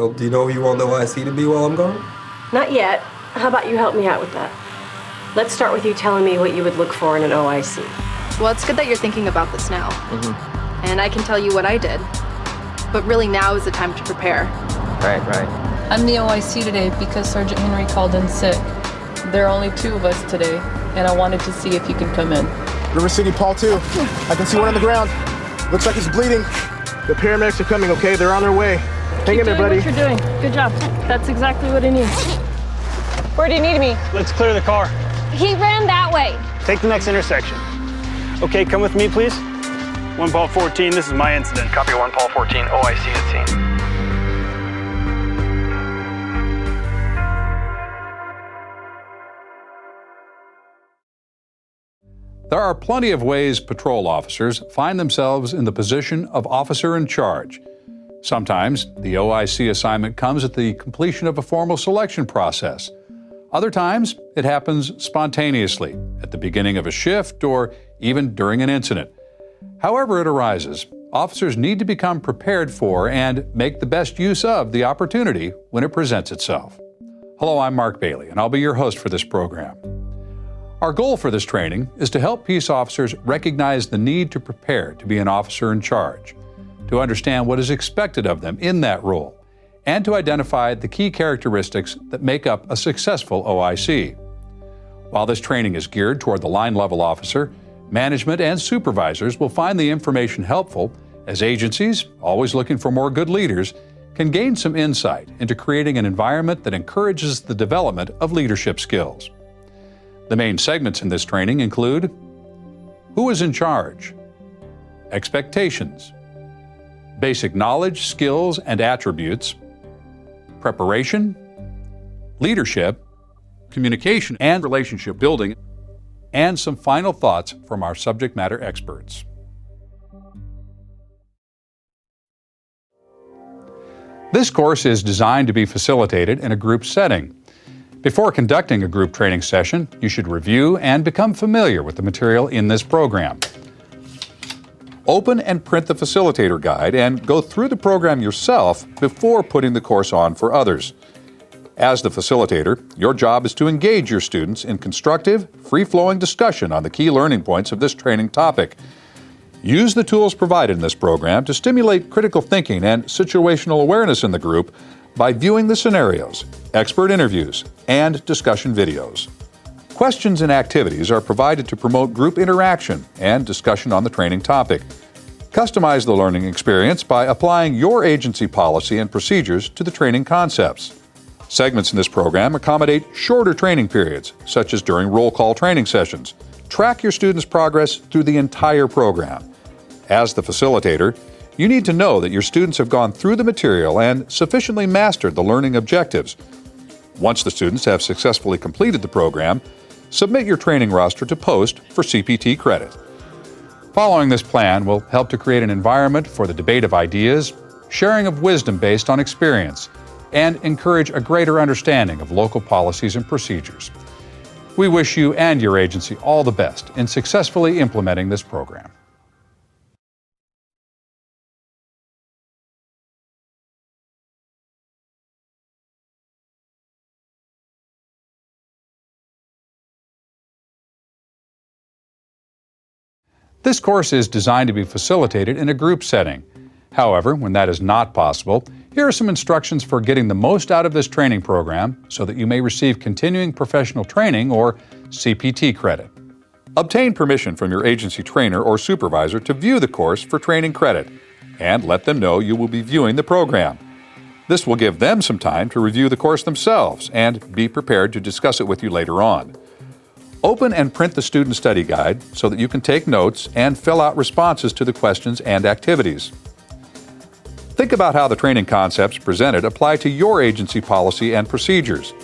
Well, do you know who you want the OIC to be while I'm gone? Not yet. How about you help me out with that? Let's start with you telling me what you would look for in an OIC. Well, it's good that you're thinking about this now. And I can tell you what I did. But really now is the time to prepare. Right. I'm the OIC today because Sergeant Henry called in sick. There are only 2 of us today, and I wanted to see if you can come in. River City, Paul 2. I can see one on the ground. Looks like he's bleeding. The paramedics are coming, okay? They're on their way. Hang in there, buddy. What you're doing. Good job. That's exactly what I need. Where do you need me? Let's clear the car. He ran that way. Take the next intersection. Okay, come with me, please. 1 Paul 14, this is my incident. Copy 1 Paul 14, OIC at scene. There are plenty of ways patrol officers find themselves in the position of officer in charge. Sometimes the OIC assignment comes at the completion of a formal selection process. Other times it happens spontaneously at the beginning of a shift or even during an incident. However it arises, officers need to become prepared for and make the best use of the opportunity when it presents itself. Hello, I'm Mark Bailey, and I'll be your host for this program. Our goal for this training is to help peace officers recognize the need to prepare to be an officer in charge, to understand what is expected of them in that role, and to identify the key characteristics that make up a successful OIC. While this training is geared toward the line-level officer, management and supervisors will find the information helpful as agencies, always looking for more good leaders, can gain some insight into creating an environment that encourages the development of leadership skills. The main segments in this training include who is in charge, expectations, basic knowledge, skills, and attributes, preparation, leadership, communication and relationship building, and some final thoughts from our subject matter experts. This course is designed to be facilitated in a group setting. Before conducting a group training session, you should review and become familiar with the material in this program. Open and print the facilitator guide and go through the program yourself before putting the course on for others. As the facilitator, your job is to engage your students in constructive, free-flowing discussion on the key learning points of this training topic. Use the tools provided in this program to stimulate critical thinking and situational awareness in the group by viewing the scenarios, expert interviews, and discussion videos. Questions and activities are provided to promote group interaction and discussion on the training topic. Customize the learning experience by applying your agency policy and procedures to the training concepts. Segments in this program accommodate shorter training periods, such as during roll call training sessions. Track your students' progress through the entire program. As the facilitator, you need to know that your students have gone through the material and sufficiently mastered the learning objectives. Once the students have successfully completed the program, submit your training roster to POST for CPT credit. Following this plan will help to create an environment for the debate of ideas, sharing of wisdom based on experience, and encourage a greater understanding of local policies and procedures. We wish you and your agency all the best in successfully implementing this program. This course is designed to be facilitated in a group setting. However, when that is not possible, here are some instructions for getting the most out of this training program so that you may receive continuing professional training or CPT credit. Obtain permission from your agency trainer or supervisor to view the course for training credit, and let them know you will be viewing the program. This will give them some time to review the course themselves and be prepared to discuss it with you later on. Open and print the student study guide so that you can take notes and fill out responses to the questions and activities. Think about how the training concepts presented apply to your agency policy and procedures.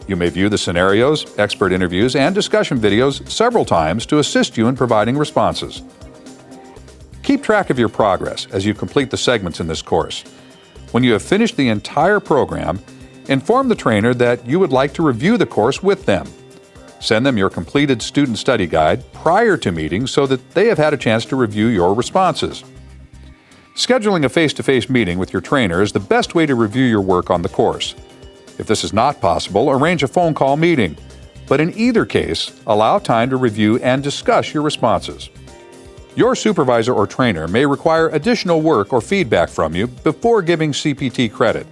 You may view the scenarios, expert interviews, and discussion videos several times to assist you in providing responses. Keep track of your progress as you complete the segments in this course. When you have finished the entire program, inform the trainer that you would like to review the course with them. Send them your completed student study guide prior to meetings so that they have had a chance to review your responses. Scheduling a face-to-face meeting with your trainer is the best way to review your work on the course. If this is not possible, arrange a phone call meeting. But in either case, allow time to review and discuss your responses. Your supervisor or trainer may require additional work or feedback from you before giving CPT credit.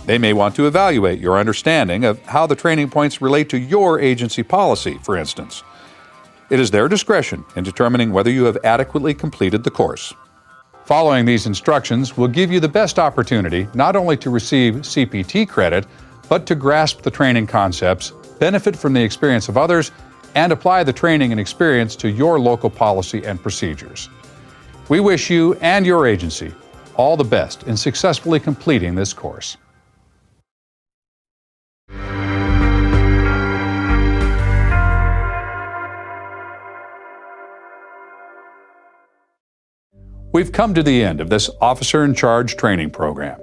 They may want to evaluate your understanding of how the training points relate to your agency policy, for instance. It is their discretion in determining whether you have adequately completed the course. Following these instructions will give you the best opportunity not only to receive CPT credit, but to grasp the training concepts, benefit from the experience of others, and apply the training and experience to your local policy and procedures. We wish you and your agency all the best in successfully completing this course. We've come to the end of this Officer in Charge training program.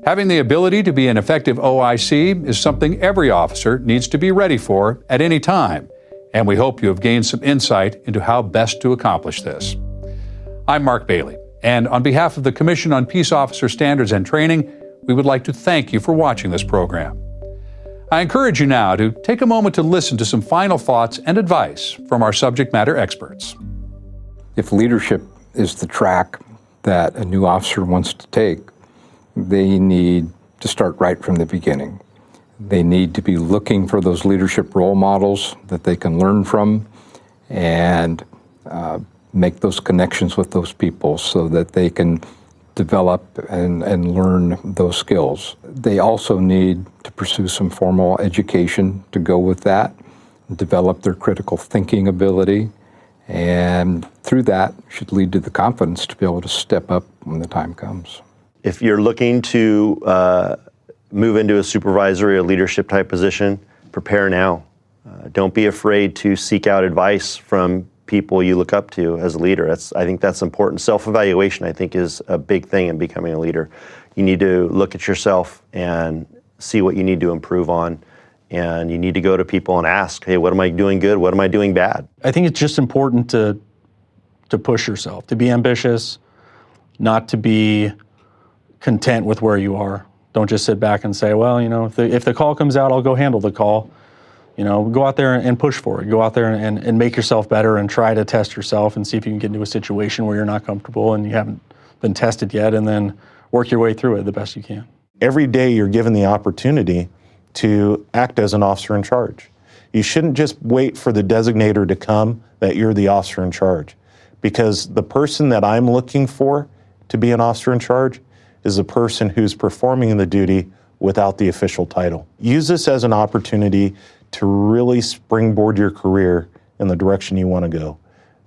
Having the ability to be an effective OIC is something every officer needs to be ready for at any time, and we hope you have gained some insight into how best to accomplish this. I'm Mark Bailey, and on behalf of the Commission on Peace Officer Standards and Training, we would like to thank you for watching this program. I encourage you now to take a moment to listen to some final thoughts and advice from our subject matter experts. If leadership is the track that a new officer wants to take, they need to start right from the beginning. They need to be looking for those leadership role models that they can learn from and make those connections with those people so that they can develop and learn those skills. They also need to pursue some formal education to go with that, develop their critical thinking ability, and through that should lead to the confidence to be able to step up when the time comes. If you're looking to move into a supervisory or leadership type position, prepare now. Don't be afraid to seek out advice from people you look up to as a leader. I think that's important. Self-evaluation, I think, is a big thing in becoming a leader. You need to look at yourself and see what you need to improve on. And you need to go to people and ask, hey, what am I doing good? What am I doing bad? I think it's just important to push yourself, to be ambitious, not to be content with where you are. Don't just sit back and say, well, you know, if the call comes out, I'll go handle the call. You know, go out there and push for it. Go out there and make yourself better and try to test yourself and see if you can get into a situation where you're not comfortable and you haven't been tested yet, and then work your way through it the best you can. Every day you're given the opportunity to act as an officer in charge. You shouldn't just wait for the designator to come that you're the officer in charge, because the person that I'm looking for to be an officer in charge is a person who's performing the duty without the official title. Use this as an opportunity to really springboard your career in the direction you want to go,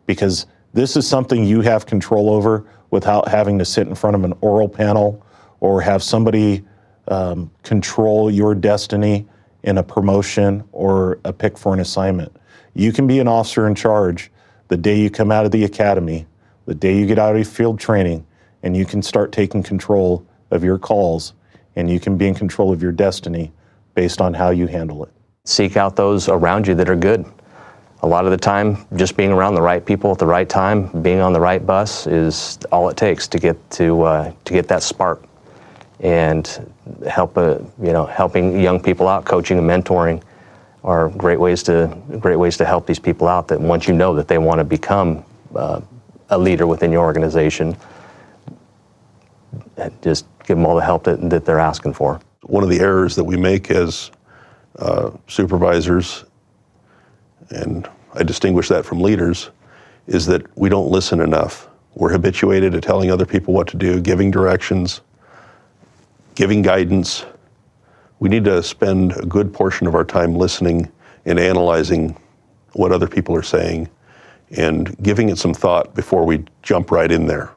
because this is something you have control over without having to sit in front of an oral panel or have somebody control your destiny in a promotion or a pick for an assignment. You can be an officer in charge the day you come out of the academy, the day you get out of field training, and you can start taking control of your calls, and you can be in control of your destiny based on how you handle it. Seek out those around you that are good. A lot of the time, just being around the right people at the right time, being on the right bus is all it takes to get that spark. And helping young people out, coaching and mentoring are great ways to help these people out. That once you know that they want to become a leader within your organization, just give them all the help that they're asking for. One of the errors that we make as supervisors, and I distinguish that from leaders, is that we don't listen enough. We're habituated to telling other people what to do, giving directions, giving guidance. We need to spend a good portion of our time listening and analyzing what other people are saying and giving it some thought before we jump right in there.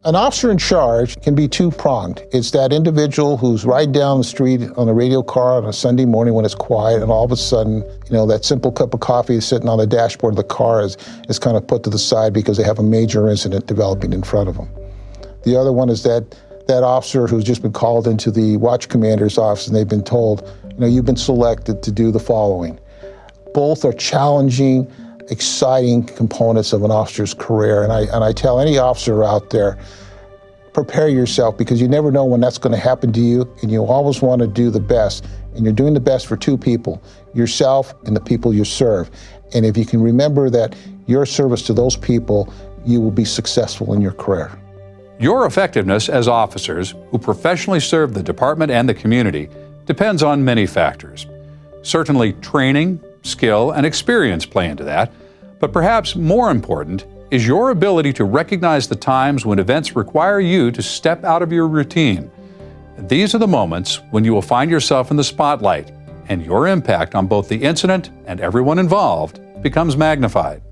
An officer in charge can be two-pronged. It's that individual who's riding down the street on a radio car on a Sunday morning when it's quiet, and all of a sudden, that simple cup of coffee is sitting on the dashboard of the car is kind of put to the side because they have a major incident developing in front of them. The other one is that officer who's just been called into the watch commander's office and they've been told, you've been selected to do the following. Both are challenging, exciting components of an officer's career. And I tell any officer out there, prepare yourself, because you never know when that's going to happen to you, and you always want to do the best. And you're doing the best for two people, yourself and the people you serve. And if you can remember that your service to those people, you will be successful in your career. Your effectiveness as officers who professionally serve the department and the community depends on many factors. Certainly training, skill, and experience play into that, but perhaps more important is your ability to recognize the times when events require you to step out of your routine. These are the moments when you will find yourself in the spotlight, and your impact on both the incident and everyone involved becomes magnified.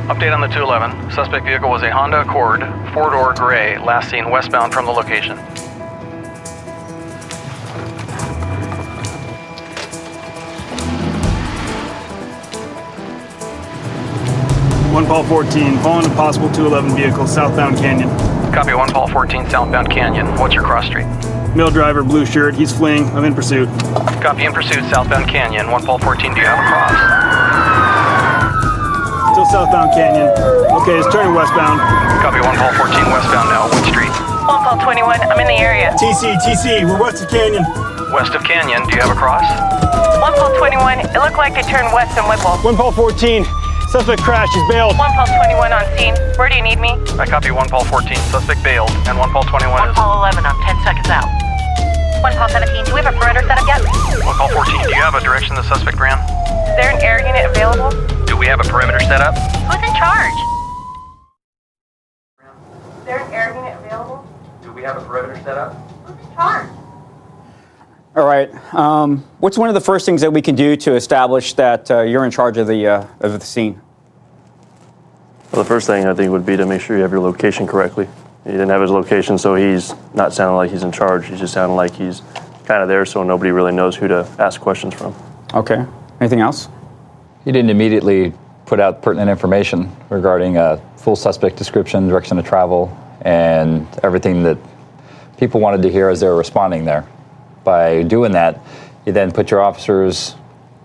Update on the 211. Suspect vehicle was a Honda Accord, 4-door gray, last seen westbound from the location. One Paul 14, following a possible 211 vehicle, southbound Canyon. Copy, 1 Paul 14, southbound Canyon. What's your cross street? Male driver, blue shirt, he's fleeing. I'm in pursuit. Copy, in pursuit, southbound Canyon. 1 Paul 14, do you have a cross? Still southbound Canyon. Okay, it's turning westbound. Copy, 1 Paul 14, westbound now. What street? 1 Paul 21, I'm in the area. TC, we're west of Canyon. West of Canyon, do you have a cross? 1 Paul 21, it looked like they turned west in Whipple. 1 Paul 14, suspect crashed, he's bailed. 1 Paul 21 on scene. Where do you need me? I copy 1 Paul 14, suspect bailed, and 1 Paul 21 1 Paul 11, I'm 10 seconds out. 1 Paul 17, do we have a perimeter set up yet? 1 Paul 14, do you have a direction the suspect ran? Is there an air unit available? Do we have a perimeter set up? Who's in charge? Is there an air unit available? Do we have a perimeter set up? Who's in charge? All right. What's one of the first things that we can do to establish that you're in charge of the scene? Well, the first thing I think would be to make sure you have your location correctly. He didn't have his location, so he's not sounding like he's in charge. He's just sounding like he's kind of there, so nobody really knows who to ask questions from. Okay. Anything else? He didn't immediately put out pertinent information regarding a full suspect description, direction of travel, and everything that people wanted to hear as they were responding there. By doing that, you then put your officers,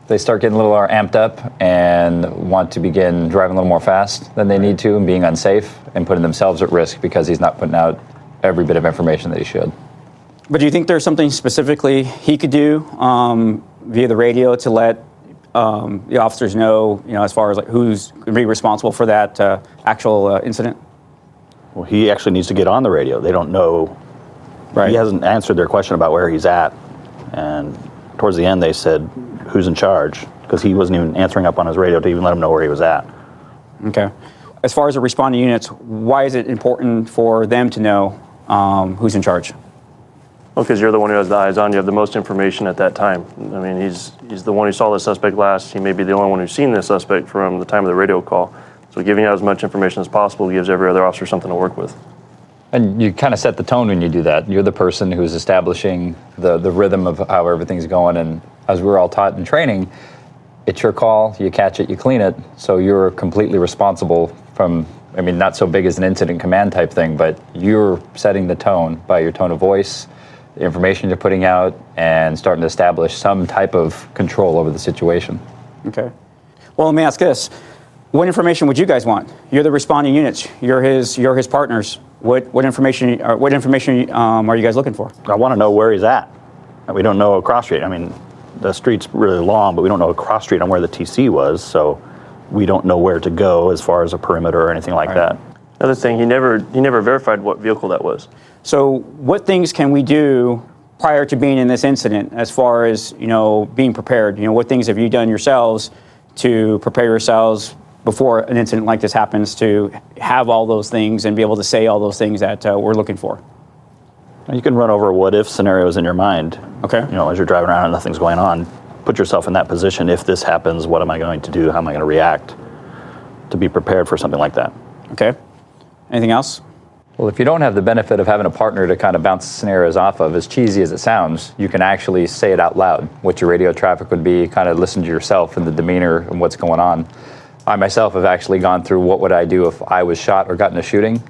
they start getting a little more amped up and want to begin driving a little more fast than they need to and being unsafe and putting themselves at risk because he's not putting out every bit of information that he should. But do you think there's something specifically he could do via the radio to let the officers know, as far as like who's going to be responsible for that actual incident? Well, he actually needs to get on the radio. They don't know. Right. He hasn't answered their question about where he's at. And towards the end, they said, who's in charge? Because he wasn't even answering up on his radio to even let them know where he was at. Okay. As far as the responding units, why is it important for them to know who's in charge? Well, because you're the one who has the eyes on. You have the most information at that time. I mean, he's the one who saw the suspect last. He may be the only one who's seen the suspect from the time of the radio call. So giving out as much information as possible gives every other officer something to work with. And you kind of set the tone when you do that. You're the person who's establishing the rhythm of how everything's going. And as we were all taught in training, it's your call, you catch it, you clean it. So you're completely responsible from, not so big as an incident command type thing, but you're setting the tone by your tone of voice, the information you're putting out, and starting to establish some type of control over the situation. Okay. Well, let me ask this. What information would you guys want? You're the responding units. You're his partners. What information are you guys looking for? I want to know where he's at. We don't know a cross street. The street's really long, but we don't know a cross street on where the TC was, so we don't know where to go as far as a perimeter or anything like that. Another thing, he never verified what vehicle that was. So what things can we do prior to being in this incident as far as, being prepared? What things have you done yourselves to prepare yourselves before an incident like this happens to have all those things and be able to say all those things that we're looking for? You can run over what-if scenarios in your mind. Okay. As you're driving around and nothing's going on, put yourself in that position. If this happens, what am I going to do? How am I going to react? to be prepared for something like that. Okay. Anything else? Well, if you don't have the benefit of having a partner to kind of bounce scenarios off of, as cheesy as it sounds, you can actually say it out loud, what your radio traffic would be, kind of listen to yourself and the demeanor and what's going on. I myself have actually gone through what would I do if I was shot or got in a shooting,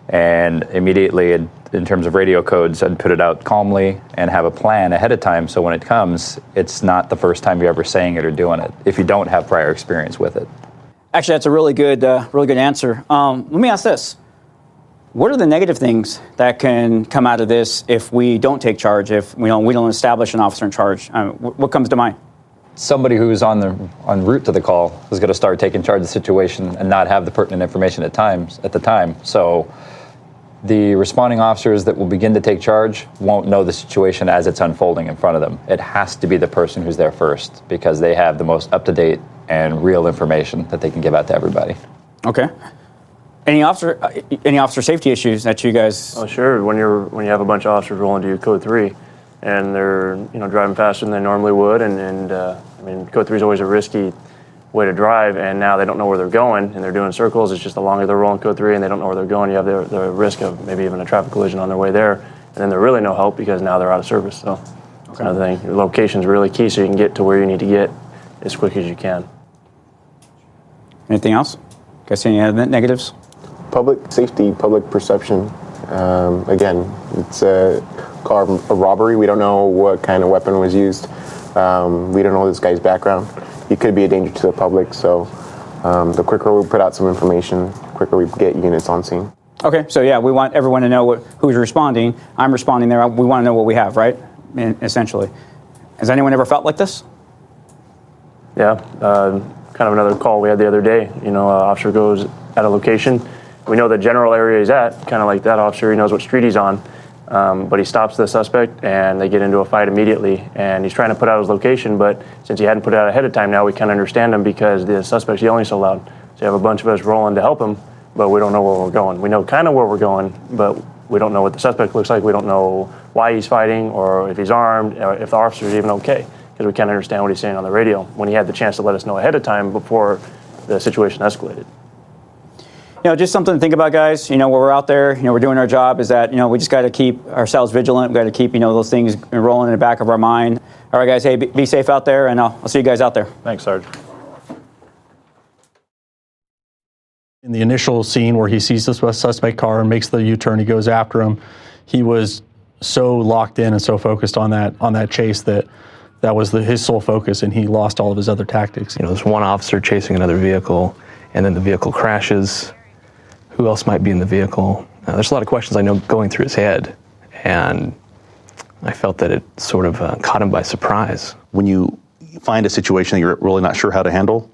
and immediately in terms of radio codes, I'd put it out calmly and have a plan ahead of time so when it comes, it's not the first time you're ever saying it or doing it, if you don't have prior experience with it. Actually, that's a really good answer. Let me ask this. What are the negative things that can come out of this if we don't take charge, if we don't establish an officer in charge? What comes to mind? Somebody who's en route to the call is going to start taking charge of the situation and not have the pertinent information at the time. So the responding officers that will begin to take charge won't know the situation as it's unfolding in front of them. It has to be the person who's there first because they have the most up-to-date and real information that they can give out to everybody. Okay. Any officer safety issues that you guys? Oh, sure. When you have a bunch of officers rolling to code 3, and they're driving faster than they normally would, and I mean code 3 is always a risky way to drive, and now they don't know where they're going, and they're doing circles. It's just the longer they're rolling code 3, and they don't know where they're going, you have the risk of maybe even a traffic collision on their way there, and then they're really no help because now they're out of service. So that's another thing. Your location's really key, so you can get to where you need to get as quick as you can. Anything else? Guys, see any negatives? Public safety, public perception. Again, it's a robbery. We don't know what kind of weapon was used. We don't know this guy's background. He could be a danger to the public, so the quicker we put out some information, the quicker we get units on scene. Okay, so yeah, we want everyone to know who's responding. I'm responding there. We want to know what we have, right? Essentially. Has anyone ever felt like this? Yeah, kind of another call we had the other day. Officer goes at a location. We know the general area he's at, kind of like that officer. He knows what street he's on, but he stops the suspect, and they get into a fight immediately. And he's trying to put out his location, but since he hadn't put it out ahead of time, now we can't understand him because the suspect's yelling so loud. So you have a bunch of us rolling to help him, but we don't know where we're going. We know kind of where we're going, but we don't know what the suspect looks like. We don't know why he's fighting, or if he's armed, or if the officer's even okay, because we can't understand what he's saying on the radio when he had the chance to let us know ahead of time before the situation escalated. Just something to think about, guys. When we're out there, we're doing our job, is that, we just got to keep ourselves vigilant. We got to keep, those things rolling in the back of our mind. All right, guys, hey, be safe out there, and I'll see you guys out there. Thanks, Sarge. In the initial scene where he sees the suspect car and makes the U-turn, he goes after him. He was so locked in and so focused on that chase that was his sole focus, and he lost all of his other tactics. There's one officer chasing another vehicle, and then the vehicle crashes. Who else might be in the vehicle? There's a lot of questions I know going through his head, and I felt that it sort of caught him by surprise. When you find a situation that you're really not sure how to handle,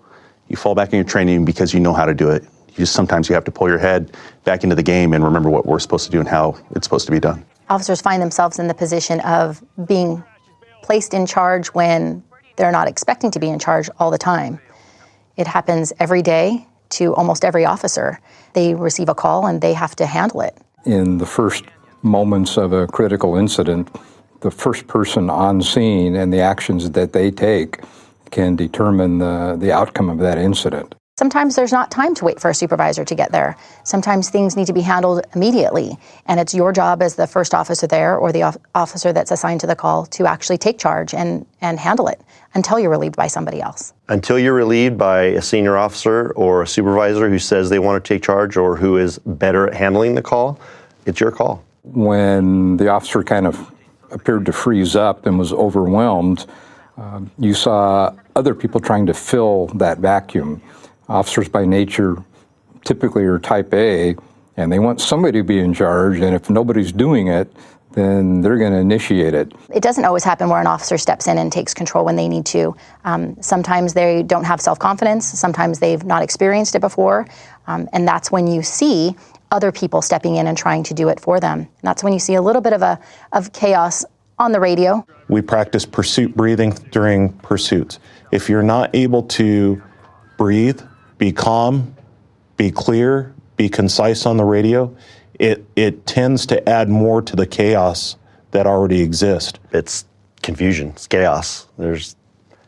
you fall back in your training because you know how to do it. Sometimes you have to pull your head back into the game and remember what we're supposed to do and how it's supposed to be done. Officers find themselves in the position of being placed in charge when they're not expecting to be in charge all the time. It happens every day to almost every officer. They receive a call and they have to handle it. In the first moments of a critical incident, the first person on scene and the actions that they take can determine the outcome of that incident. Sometimes there's not time to wait for a supervisor to get there. Sometimes things need to be handled immediately, and it's your job as the first officer there or the officer that's assigned to the call to actually take charge and handle it until you're relieved by somebody else. Until you're relieved by a senior officer or a supervisor who says they want to take charge or who is better at handling the call, it's your call. When the officer kind of appeared to freeze up and was overwhelmed, you saw other people trying to fill that vacuum. Officers by nature typically are type A, and they want somebody to be in charge, and if nobody's doing it, then they're going to initiate it. It doesn't always happen where an officer steps in and takes control when they need to. Sometimes they don't have self-confidence, sometimes they've not experienced it before, and that's when you see other people stepping in and trying to do it for them. And that's when you see a little bit of chaos on the radio. We practice pursuit breathing during pursuits. If you're not able to breathe, be calm, be clear, be concise on the radio, it tends to add more to the chaos that already exists. It's confusion, it's chaos.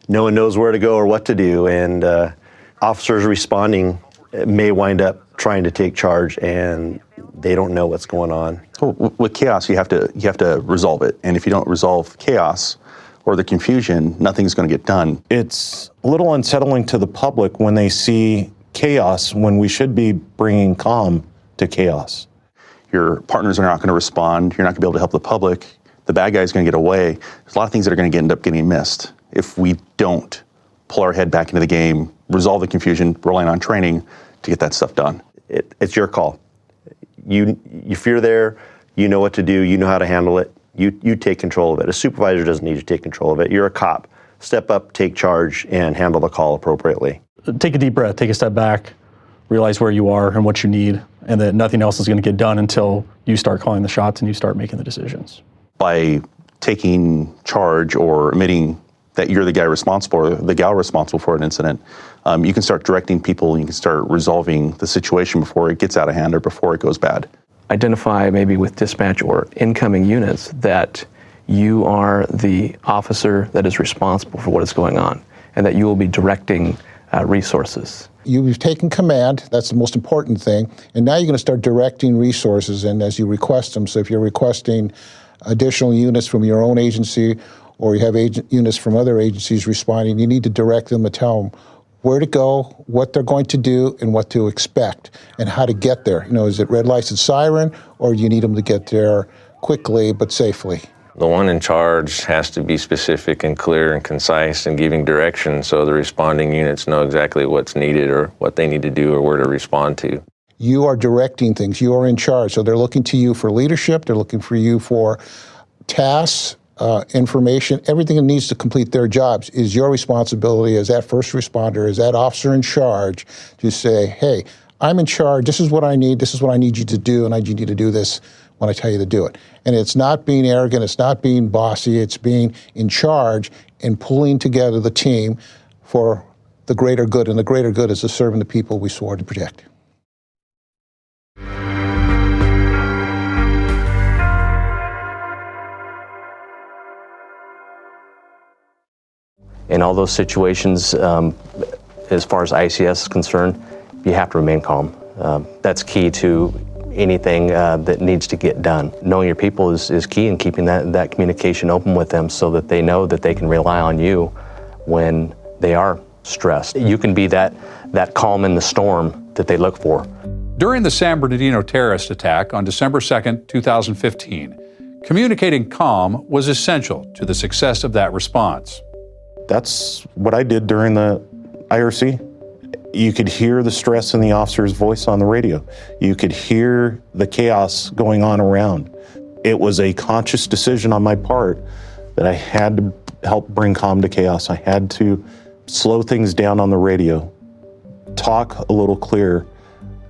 No one knows where to go or what to do, and officers responding may wind up trying to take charge and they don't know what's going on. Well, with chaos, you have to resolve it, and if you don't resolve chaos or the confusion, nothing's going to get done. It's a little unsettling to the public when they see chaos when we should be bringing calm to chaos. Your partners are not going to respond. You're not going to be able to help the public. The bad guy's going to get away. There's a lot of things that are going to end up getting missed if we don't pull our head back into the game, resolve the confusion, relying on training to get that stuff done. It's your call. If you're there, you know what to do, you know how to handle it, you take control of it. A supervisor doesn't need to take control of it. You're a cop. Step up, take charge, and handle the call appropriately. Take a deep breath, take a step back, realize where you are and what you need, and that nothing else is going to get done until you start calling the shots and you start making the decisions. By taking charge or admitting that you're the guy responsible or the gal responsible for an incident, you can start directing people and you can start resolving the situation before it gets out of hand or before it goes bad. Identify maybe with dispatch or incoming units that you are the officer that is responsible for what is going on and that you will be directing resources. You've taken command, that's the most important thing, and now you're going to start directing resources and as you request them. So if you're requesting additional units from your own agency or you have units from other agencies responding, you need to direct them and tell them where to go, what they're going to do, and what to expect, and how to get there. You know, is it red lights and siren, or do you need them to get there quickly but safely? The one in charge has to be specific and clear and concise and giving direction so the responding units know exactly what's needed or what they need to do or where to respond to. You are directing things. You are in charge. So they're looking to you for leadership. They're looking for you for tasks, information. Everything that needs to complete their jobs is your responsibility as that first responder, as that officer in charge, to say, hey, I'm in charge. This is what I need. This is what I need you to do, and I need you to do this when I tell you to do it. And it's not being arrogant. It's not being bossy. It's being in charge and pulling together the team for the greater good. And the greater good is to serving the people we swore to protect. In all those situations, as far as ICS is concerned, you have to remain calm. That's key to anything that needs to get done. Knowing your people is key in keeping that communication open with them so that they know that they can rely on you when they are stressed. You can be that calm in the storm that they look for. During the San Bernardino terrorist attack on December 2nd, 2015, communicating calm was essential to the success of that response. That's what I did during the IRC. You could hear the stress in the officer's voice on the radio. You could hear the chaos going on around. It was a conscious decision on my part that I had to help bring calm to chaos. I had to slow things down on the radio, talk a little clearer,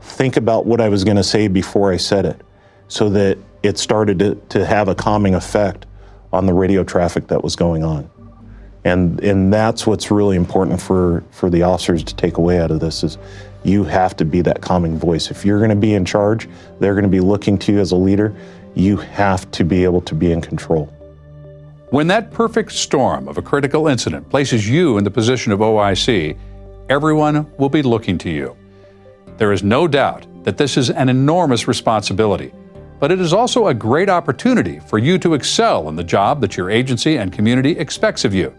think about what I was going to say before I said it, so that it started to have a calming effect on the radio traffic that was going on. And that's what's really important for the officers to take away out of this is you have to be that calming voice. If you're going to be in charge, they're going to be looking to you as a leader. You have to be able to be in control. When that perfect storm of a critical incident places you in the position of OIC, everyone will be looking to you. There is no doubt that this is an enormous responsibility, but it is also a great opportunity for you to excel in the job that your agency and community expects of you.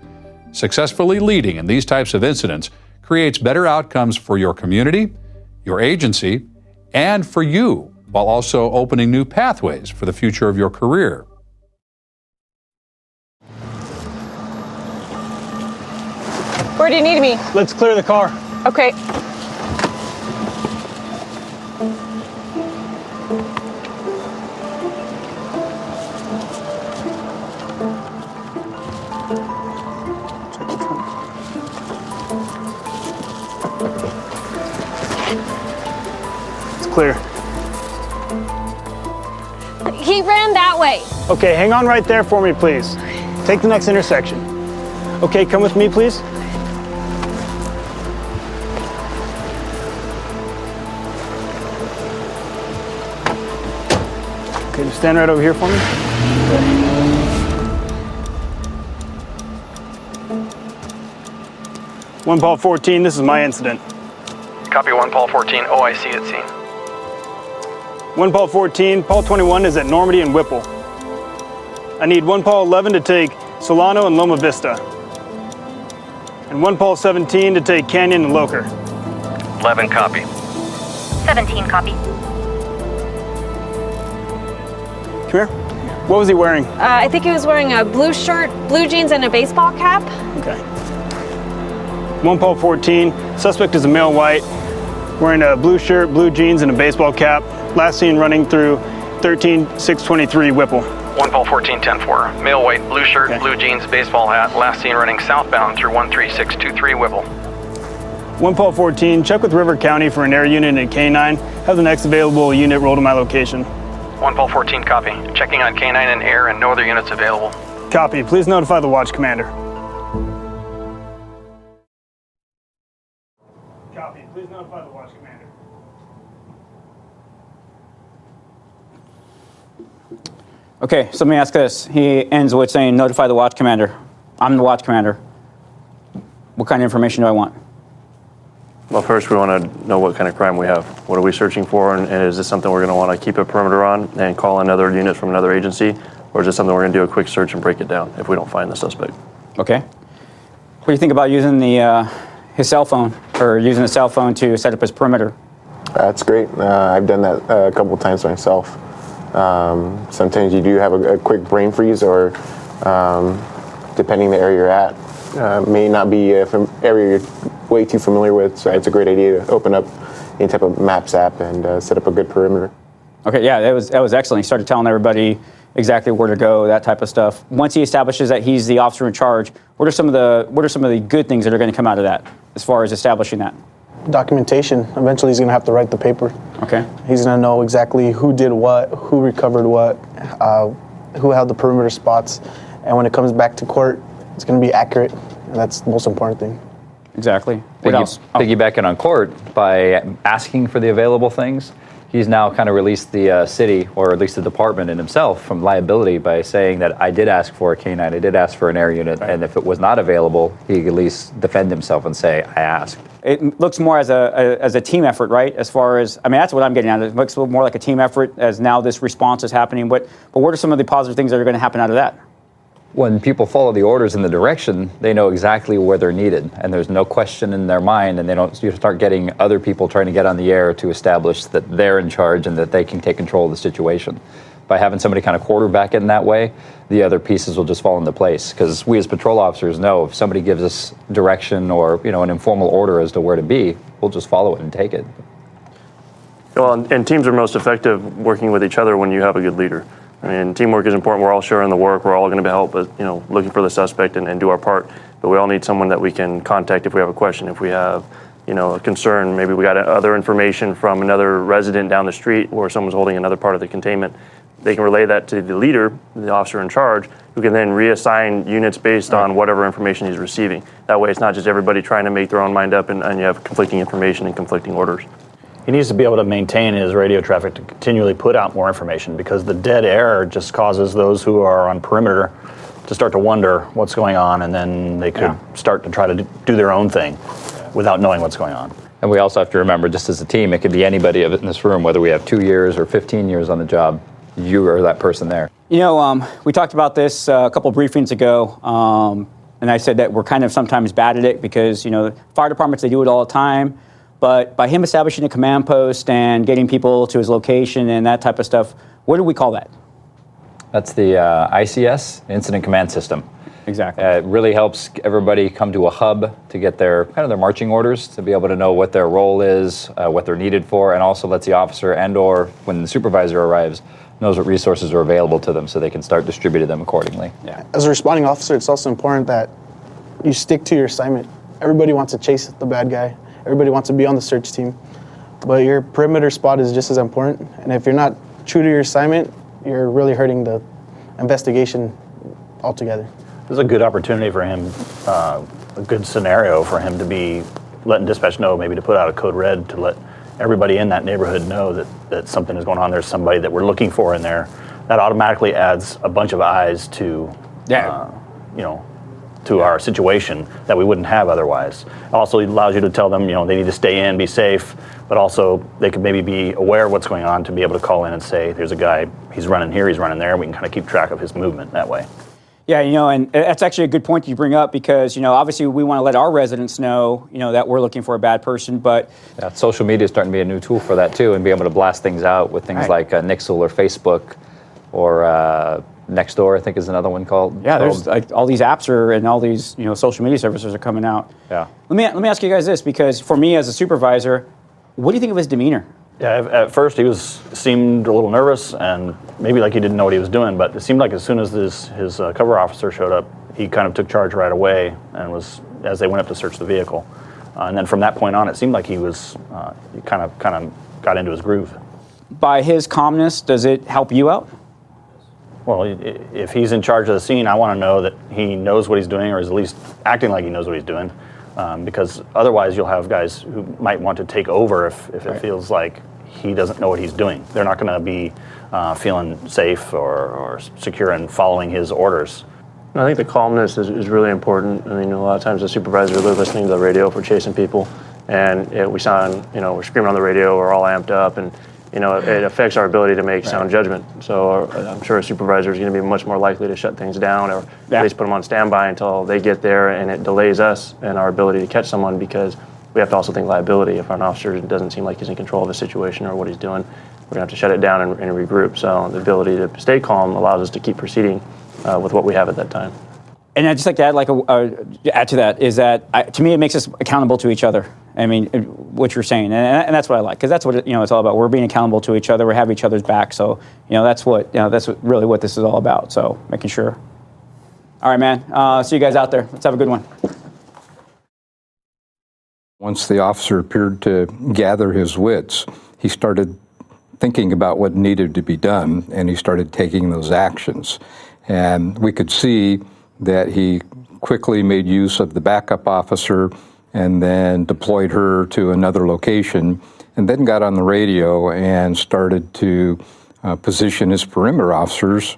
Successfully leading in these types of incidents creates better outcomes for your community, your agency, and for you, while also opening new pathways for the future of your career. Where do you need me? Let's clear the car. Okay. Clear. He ran that way. Okay, hang on right there for me, please. Take the next intersection. Okay, come with me, please. Okay, just stand right over here for me. One Paul 14, this is my incident. Copy 1 Paul 14, OIC at scene. 1 Paul 14, Paul 21 is at Normandy and Whipple. I need 1 Paul 11 to take Solano and Loma Vista. And 1 Paul 17 to take Canyon and Loker. 11 copy. 17 copy. Come here. What was he wearing? I think he was wearing a blue shirt, blue jeans, and a baseball cap. Okay. 1 Paul 14, suspect is a male white, wearing a blue shirt, blue jeans, and a baseball cap. Last seen running through 13623 Whipple. 1 Paul 14, 10-4. Male white, blue shirt, blue jeans, baseball hat. Last seen running southbound through 13623 Whipple. 1 Paul 14, check with River County for an air unit and K9. Have the next available unit roll to my location. 1 Paul 14, copy. Checking on K9 and air and no other units available. Copy. Please notify the watch commander. Copy. Please notify the watch commander. Okay, so let me ask this. He ends with saying, notify the watch commander. I'm the watch commander. What kind of information do I want? Well, first we want to know what kind of crime we have. What are we searching for, and is this something we're going to want to keep a perimeter on and call in other units from another agency, or is this something we're going to do a quick search and break it down if we don't find the suspect? Okay. What do you think about using his cell phone, or using the cell phone to set up his perimeter? That's great. I've done that a couple times myself. Sometimes you do have a quick brain freeze, or depending the area you're at, may not be an area you're way too familiar with, so it's a great idea to open up any type of Maps app and set up a good perimeter. Okay, yeah, that was excellent. He started telling everybody exactly where to go, that type of stuff. Once he establishes that he's the officer in charge, what are some of the good things that are going to come out of that, as far as establishing that? Documentation. Eventually he's going to have to write the paper. Okay. He's going to know exactly who did what, who recovered what, who held the perimeter spots, and when it comes back to court, it's going to be accurate, and that's the most important thing. Exactly. What else? Piggybacking on court, by asking for the available things, he's now kind of released the city, or at least the department and himself, from liability by saying that I did ask for a K9, I did ask for an air unit, and if it was not available, he could at least defend himself and say, I asked. It looks more as a team effort, right? As far as, I mean, that's what I'm getting at. It looks more like a team effort as now this response is happening. But what are some of the positive things that are going to happen out of that? When people follow the orders in the direction, they know exactly where they're needed, and there's no question in their mind, and you start getting other people trying to get on the air to establish that they're in charge and that they can take control of the situation. By having somebody kind of quarterback it in that way, the other pieces will just fall into place, because we as patrol officers know if somebody gives us direction or an informal order as to where to be, we'll just follow it and take it. Well, and teams are most effective working with each other when you have a good leader. I mean, teamwork is important. We're all sharing the work. We're all going to help, looking for the suspect and do our part. But we all need someone that we can contact if we have a question, if we have, a concern. Maybe we got other information from another resident down the street or someone's holding another part of the containment. They can relay that to the leader, the officer in charge, who can then reassign units based on whatever information he's receiving. That way it's not just everybody trying to make their own mind up and you have conflicting information and conflicting orders. He needs to be able to maintain his radio traffic to continually put out more information, because the dead air just causes those who are on perimeter to start to wonder what's going on, and then they could start to try to do their own thing without knowing what's going on. And we also have to remember, just as a team, it could be anybody in this room, whether we have 2 years or 15 years on the job, you are that person there. We talked about this a couple briefings ago, and I said that we're kind of sometimes bad at it because, fire departments, they do it all the time. But by him establishing a command post and getting people to his location and that type of stuff, what do we call that? That's the ICS, Incident Command System. Exactly. It really helps everybody come to a hub to get their marching orders, to be able to know what their role is, what they're needed for, and also lets the officer and/or when the supervisor arrives knows what resources are available to them so they can start distributing them accordingly. Yeah. As a responding officer, it's also important that you stick to your assignment. Everybody wants to chase the bad guy. Everybody wants to be on the search team, but your perimeter spot is just as important. And if you're not true to your assignment, you're really hurting the investigation altogether. This is a good opportunity for him, a good scenario for him to be letting dispatch know, maybe to put out a code red to let everybody in that neighborhood know that something is going on. There's somebody that we're looking for in there. That automatically adds a bunch of eyes to, to to our situation that we wouldn't have otherwise. Also, it allows you to tell them, they need to stay in, be safe, but also they could maybe be aware of what's going on to be able to call in and say, there's a guy, he's running here, he's running there. We can kind of keep track of his movement that way. Yeah, and that's actually a good point you bring up because, obviously we want to let our residents know, that we're looking for a bad person, but... Yeah, social media is starting to be a new tool for that too, and be able to blast things out with things like Nixle or Facebook or Nextdoor, I think is another one called. Yeah, there's like all these apps and all these, social media services are coming out. Yeah. Let me ask you guys this, because for me as a supervisor, what do you think of his demeanor? Yeah, at first he seemed a little nervous and maybe like he didn't know what he was doing, but it seemed like as soon as his cover officer showed up, he kind of took charge right away and as they went up to search the vehicle. And then from that point on, it seemed like he was he kind of got into his groove. By his calmness, does it help you out? Well, if he's in charge of the scene, I want to know that he knows what he's doing or is at least acting like he knows what he's doing. Because otherwise you'll have guys who might want to take over if it feels like he doesn't know what he's doing. They're not going to be feeling safe or secure in following his orders. I think the calmness is really important. I mean, a lot of times the supervisors are listening to the radio if we're chasing people, and we sound, we're screaming on the radio, we're all amped up, and it affects our ability to make sound judgment. So I'm sure a supervisor is going to be much more likely to shut things down or at least put them on standby until they get there, and it delays us and our ability to catch someone because we have to also think liability. If an officer doesn't seem like he's in control of a situation or what he's doing, we're going to have to shut it down and regroup. So the ability to stay calm allows us to keep proceeding with what we have at that time. And I'd just like to add add to that is that to me it makes us accountable to each other. I mean, what you're saying, and that's what I like, because that's what it's all about. We're being accountable to each other. We have each other's back. So that's really what this is all about. So making sure. All right, man. See you guys out there. Let's have a good one. Once the officer appeared to gather his wits, he started thinking about what needed to be done, and he started taking those actions. And we could see that he quickly made use of the backup officer and then deployed her to another location, and then got on the radio and started to position his perimeter officers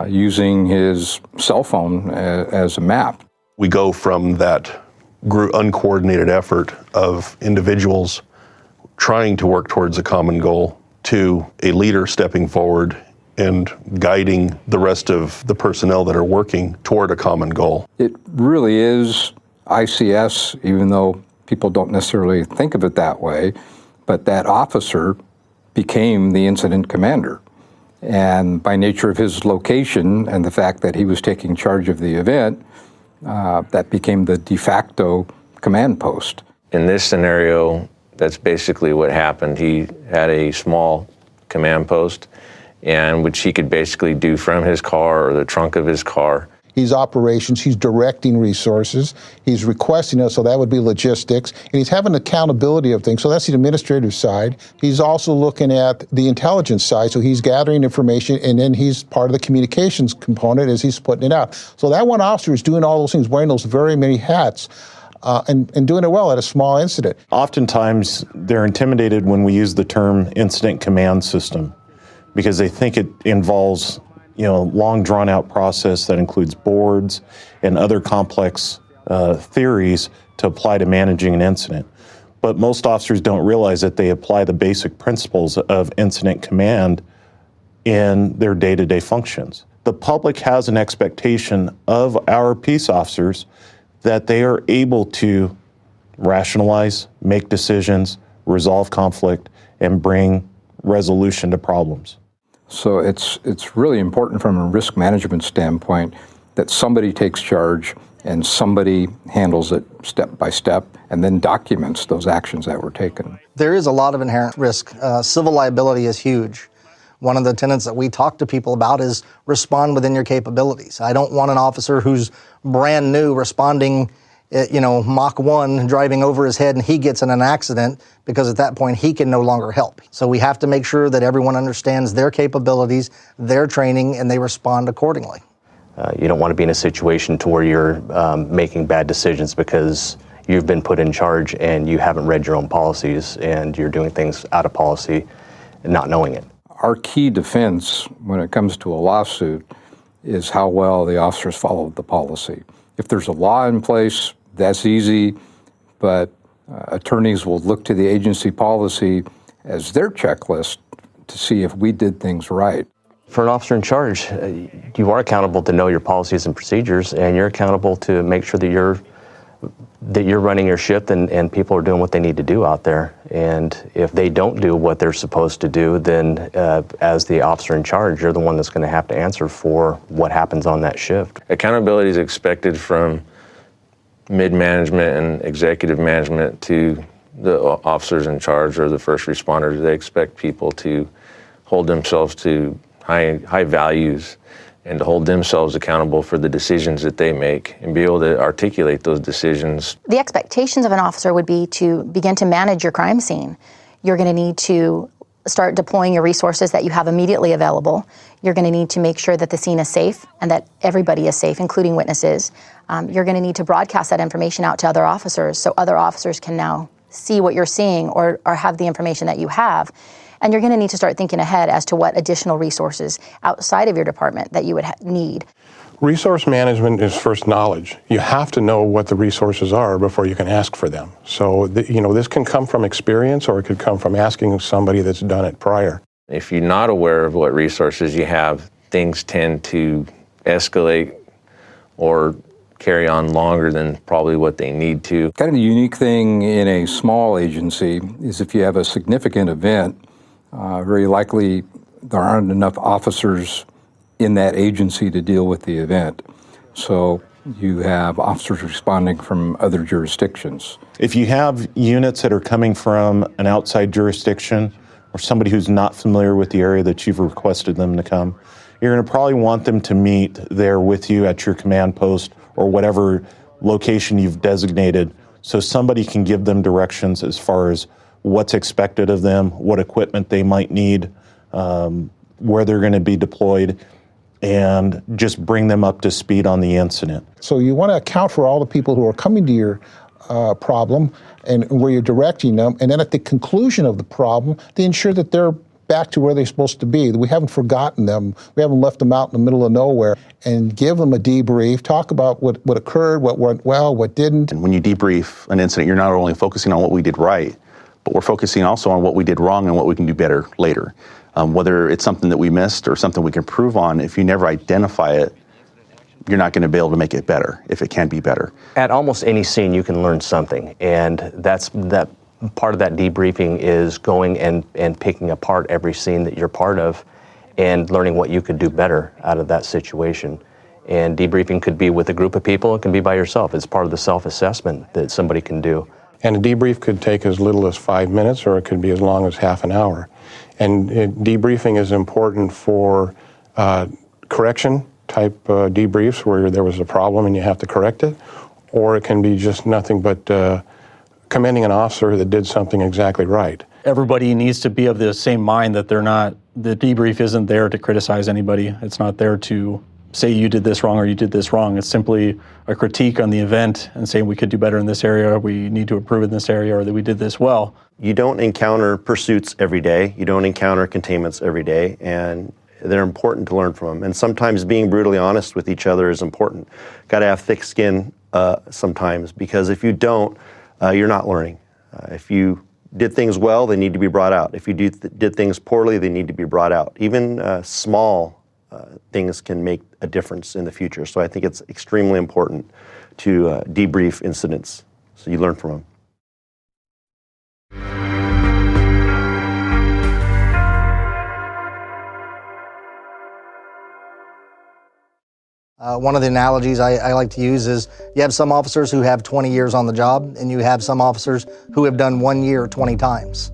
using his cell phone as a map. We go from that uncoordinated effort of individuals trying to work towards a common goal to a leader stepping forward and guiding the rest of the personnel that are working toward a common goal. It really is ICS, even though people don't necessarily think of it that way, but that officer became the incident commander. And by nature of his location and the fact that he was taking charge of the event, that became the de facto command post. In this scenario, that's basically what happened. He had a small command post, and which he could basically do from his car or the trunk of his car. He's operations, he's directing resources, he's requesting us, so that would be logistics, and he's having accountability of things, so that's the administrative side. He's also looking at the intelligence side, so he's gathering information, and then he's part of the communications component as he's putting it out. So that one officer is doing all those things, wearing those very many hats, and doing it well at a small incident. Oftentimes, they're intimidated when we use the term incident command system because they think it involves long drawn-out process that includes boards and other complex theories to apply to managing an incident. But most officers don't realize that they apply the basic principles of incident command in their day-to-day functions. The public has an expectation of our peace officers that they are able to rationalize, make decisions, resolve conflict, and bring resolution to problems. So it's really important from a risk management standpoint that somebody takes charge and somebody handles it step by step and then documents those actions that were taken. There is a lot of inherent risk. Civil liability is huge. One of the tenets that we talk to people about is respond within your capabilities. I don't want an officer who's brand new responding Mach 1 driving over his head and he gets in an accident, because at that point he can no longer help. So we have to make sure that everyone understands their capabilities, their training, and they respond accordingly. You don't want to be in a situation to where you're making bad decisions because you've been put in charge and you haven't read your own policies and you're doing things out of policy and not knowing it. Our key defense when it comes to a lawsuit is how well the officers followed the policy. If there's a law in place, that's easy, but attorneys will look to the agency policy as their checklist to see if we did things right. For an officer in charge, you are accountable to know your policies and procedures, and you're accountable to make sure that you're running your ship and people are doing what they need to do out there. And if they don't do what they're supposed to do, then as the officer in charge, you're the one that's going to have to answer for what happens on that shift. Accountability is expected from mid-management and executive management to the officers in charge or the first responders. They expect people to hold themselves to high values and to hold themselves accountable for the decisions that they make and be able to articulate those decisions. The expectations of an officer would be to begin to manage your crime scene. You're going to need to start deploying your resources that you have immediately available. You're going to need to make sure that the scene is safe and that everybody is safe, including witnesses. You're going to need to broadcast that information out to other officers so other officers can now see what you're seeing or have the information that you have. And you're going to need to start thinking ahead as to what additional resources outside of your department that you would need. Resource management is first knowledge. You have to know what the resources are before you can ask for them. So, this can come from experience or it could come from asking somebody that's done it prior. If you're not aware of what resources you have, things tend to escalate or carry on longer than probably what they need to. Kind of the unique thing in a small agency is if you have a significant event, very likely there aren't enough officers in that agency to deal with the event. So you have officers responding from other jurisdictions. If you have units that are coming from an outside jurisdiction or somebody who's not familiar with the area that you've requested them to come, you're going to probably want them to meet there with you at your command post or whatever location you've designated so somebody can give them directions as far as what's expected of them, what equipment they might need, where they're going to be deployed, and just bring them up to speed on the incident. So you want to account for all the people who are coming to your problem and where you're directing them, and then at the conclusion of the problem, to ensure that they're back to where they're supposed to be. We haven't forgotten them. We haven't left them out in the middle of nowhere. And give them a debrief, talk about what occurred, what went well, what didn't. And when you debrief an incident, you're not only focusing on what we did right, but we're focusing also on what we did wrong and what we can do better later. Whether it's something that we missed or something we can improve on, if you never identify it, you're not going to be able to make it better if it can be better. At almost any scene, you can learn something, and that part of that debriefing is going and picking apart every scene that you're part of and learning what you could do better out of that situation. And debriefing could be with a group of people, it can be by yourself. It's part of the self-assessment that somebody can do. And a debrief could take as little as 5 minutes or it could be as long as half an hour. And debriefing is important for correction type debriefs where there was a problem and you have to correct it, or it can be just nothing but commending an officer that did something exactly right. Everybody needs to be of the same mind that the debrief isn't there to criticize anybody. It's not there to say you did this wrong or you did this wrong. It's simply a critique on the event and saying we could do better in this area, we need to improve in this area, or that we did this well. You don't encounter pursuits every day. You don't encounter containments every day, and they're important to learn from them. And sometimes being brutally honest with each other is important. Got to have thick skin sometimes, because if you don't, you're not learning. If you did things well, they need to be brought out. If you did things poorly, they need to be brought out. Even small things can make a difference in the future. So I think it's extremely important to debrief incidents so you learn from them. One of the analogies I like to use is you have some officers who have 20 years on the job, and you have some officers who have done 1 year 20 times.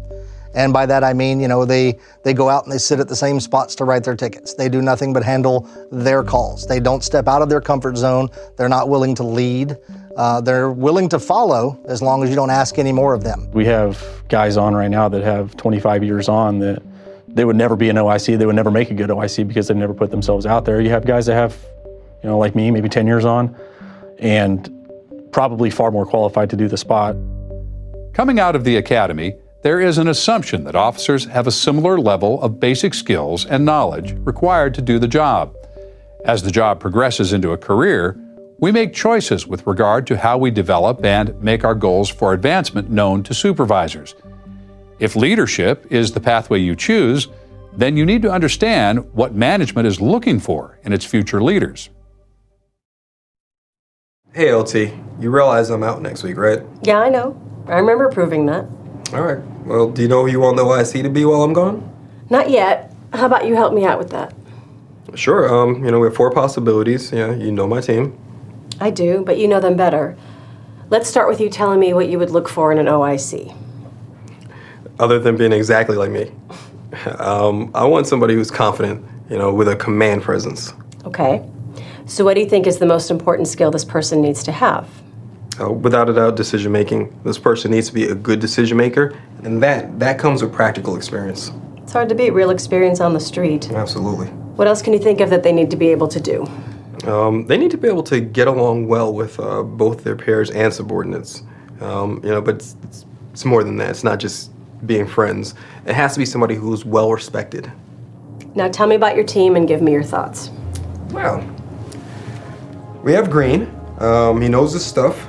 And by that I mean, they go out and they sit at the same spots to write their tickets. They do nothing but handle their calls. They don't step out of their comfort zone. They're not willing to lead. They're willing to follow as long as you don't ask any more of them. We have guys on right now that have 25 years on that they would never be an OIC. They would never make a good OIC because they've never put themselves out there. You have guys that have, like me, maybe 10 years on, and probably far more qualified to do the spot. Coming out of the academy, there is an assumption that officers have a similar level of basic skills and knowledge required to do the job. As the job progresses into a career, We make choices with regard to how we develop and make our goals for advancement known to supervisors. If leadership is the pathway you choose, then you need to understand what management is looking for in its future leaders. Hey, LT, you realize I'm out next week, right? Yeah, I know. I remember proving that. All right. Well, do you know who you want the OIC to be while I'm gone? Not yet. How about you help me out with that? Sure. We have 4 possibilities. Yeah, you know my team. I do, but you know them better. Let's start with you telling me what you would look for in an OIC. Other than being exactly like me. I want somebody who's confident, with a command presence. Okay. So what do you think is the most important skill this person needs to have? Without a doubt, decision making. This person needs to be a good decision maker, and that comes with practical experience. It's hard to beat real experience on the street. Absolutely. What else can you think of that they need to be able to do? They need to be able to get along well with both their peers and subordinates. But it's more than that. It's not just being friends. It has to be somebody who's well respected. Now tell me about your team and give me your thoughts. Well, we have Green. He knows his stuff.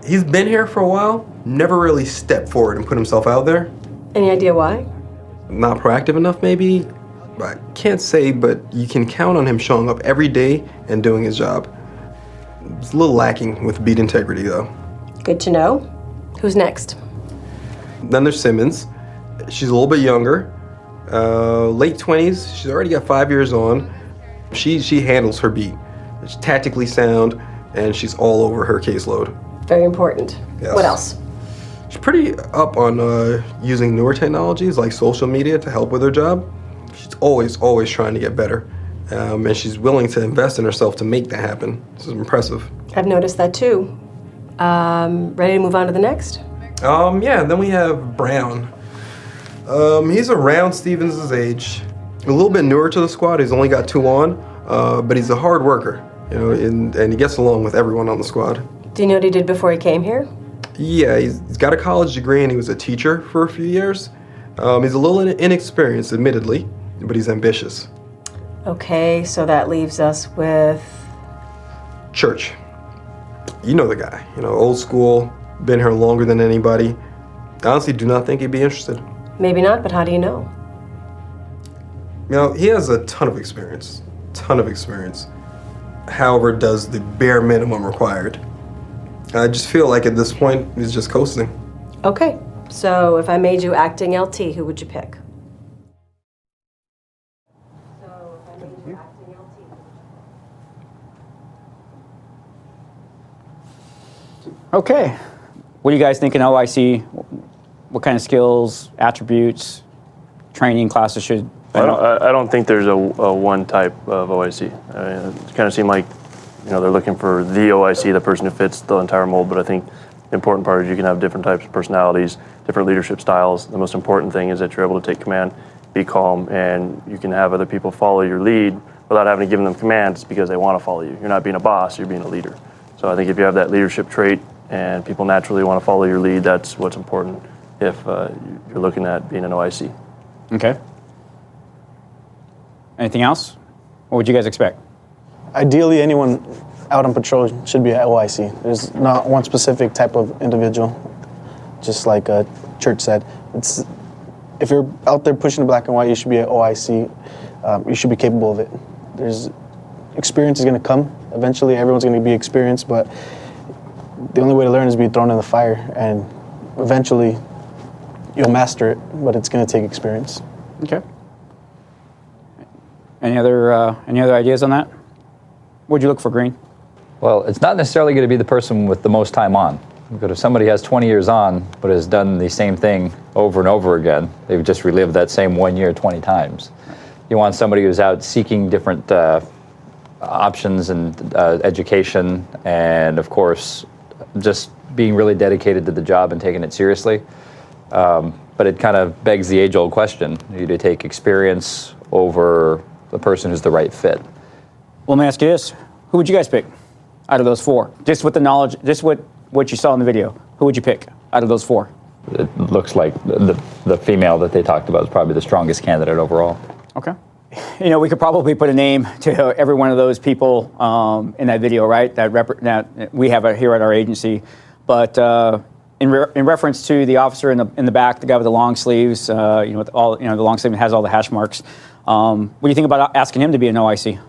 He's been here for a while, never really stepped forward and put himself out there. Any idea why? Not proactive enough, maybe? I can't say, but you can count on him showing up every day and doing his job. It's a little lacking with beat integrity, though. Good to know. Who's next? Then there's Simmons. She's a little bit younger, late 20s. She's already got 5 years on. She handles her beat. She's tactically sound, and she's all over her caseload. Very important. Yes. What else? She's pretty up on using newer technologies like social media to help with her job. She's always trying to get better, and she's willing to invest in herself to make that happen. This is impressive. I've noticed that too. Ready to move on to the next? Yeah, then we have Brown. He's around Stevens' age. A little bit newer to the squad. He's only got 2 on, but he's a hard worker, and he gets along with everyone on the squad. Do you know what he did before he came here? Yeah, he's got a college degree and he was a teacher for a few years. He's a little inexperienced, admittedly, but he's ambitious. Okay, so that leaves us with... Church. You know the guy, old school, been here longer than anybody. I honestly do not think he'd be interested. Maybe not, but how do you know? He has a ton of experience. However, does the bare minimum required. I just feel like at this point, he's just coasting. Okay, so if I made you acting LT, who would you pick? Okay. What do you guys think in OIC? What kind of skills, attributes, training classes should... I don't think there's a one type of OIC. It kind of seemed like they're looking for the OIC, the person who fits the entire mold, but I think the important part is you can have different types of personalities, different leadership styles. The most important thing is that you're able to take command, be calm, and you can have other people follow your lead without having to give them commands because they want to follow you. You're not being a boss, you're being a leader. So I think if you have that leadership trait and people naturally want to follow your lead, that's what's important if you're looking at being an OIC. Okay. Anything else? What would you guys expect? Ideally, anyone out on patrol should be at OIC. There's not one specific type of individual, just like Church said. If you're out there pushing the black and white, you should be at OIC. You should be capable of it. Experience is going to come. Eventually, everyone's going to be experienced, but the only way to learn is to be thrown in the fire, and eventually you'll master it, but it's going to take experience. Okay. Any other ideas on that? What'd you look for, Green? Well, it's not necessarily going to be the person with the most time on. But if somebody has 20 years on, but has done the same thing over and over again, they've just relived that same 1 year 20 times. You want somebody who's out seeking different options and education, and of course, just being really dedicated to the job and taking it seriously. But it kind of begs the age-old question: do you take experience over the person who's the right fit? Well, let me ask you this: who would you guys pick out of those 4? Just with the knowledge, just what you saw in the video, who would you pick out of those 4? It looks like the female that they talked about is probably the strongest candidate overall. Okay. we could probably put a name to every one of those people in that video, right? That we have here at our agency. But in reference to the officer in the back, the guy with the long sleeves, with all the long sleeve has all the hash marks. What do you think about asking him to be an OIC?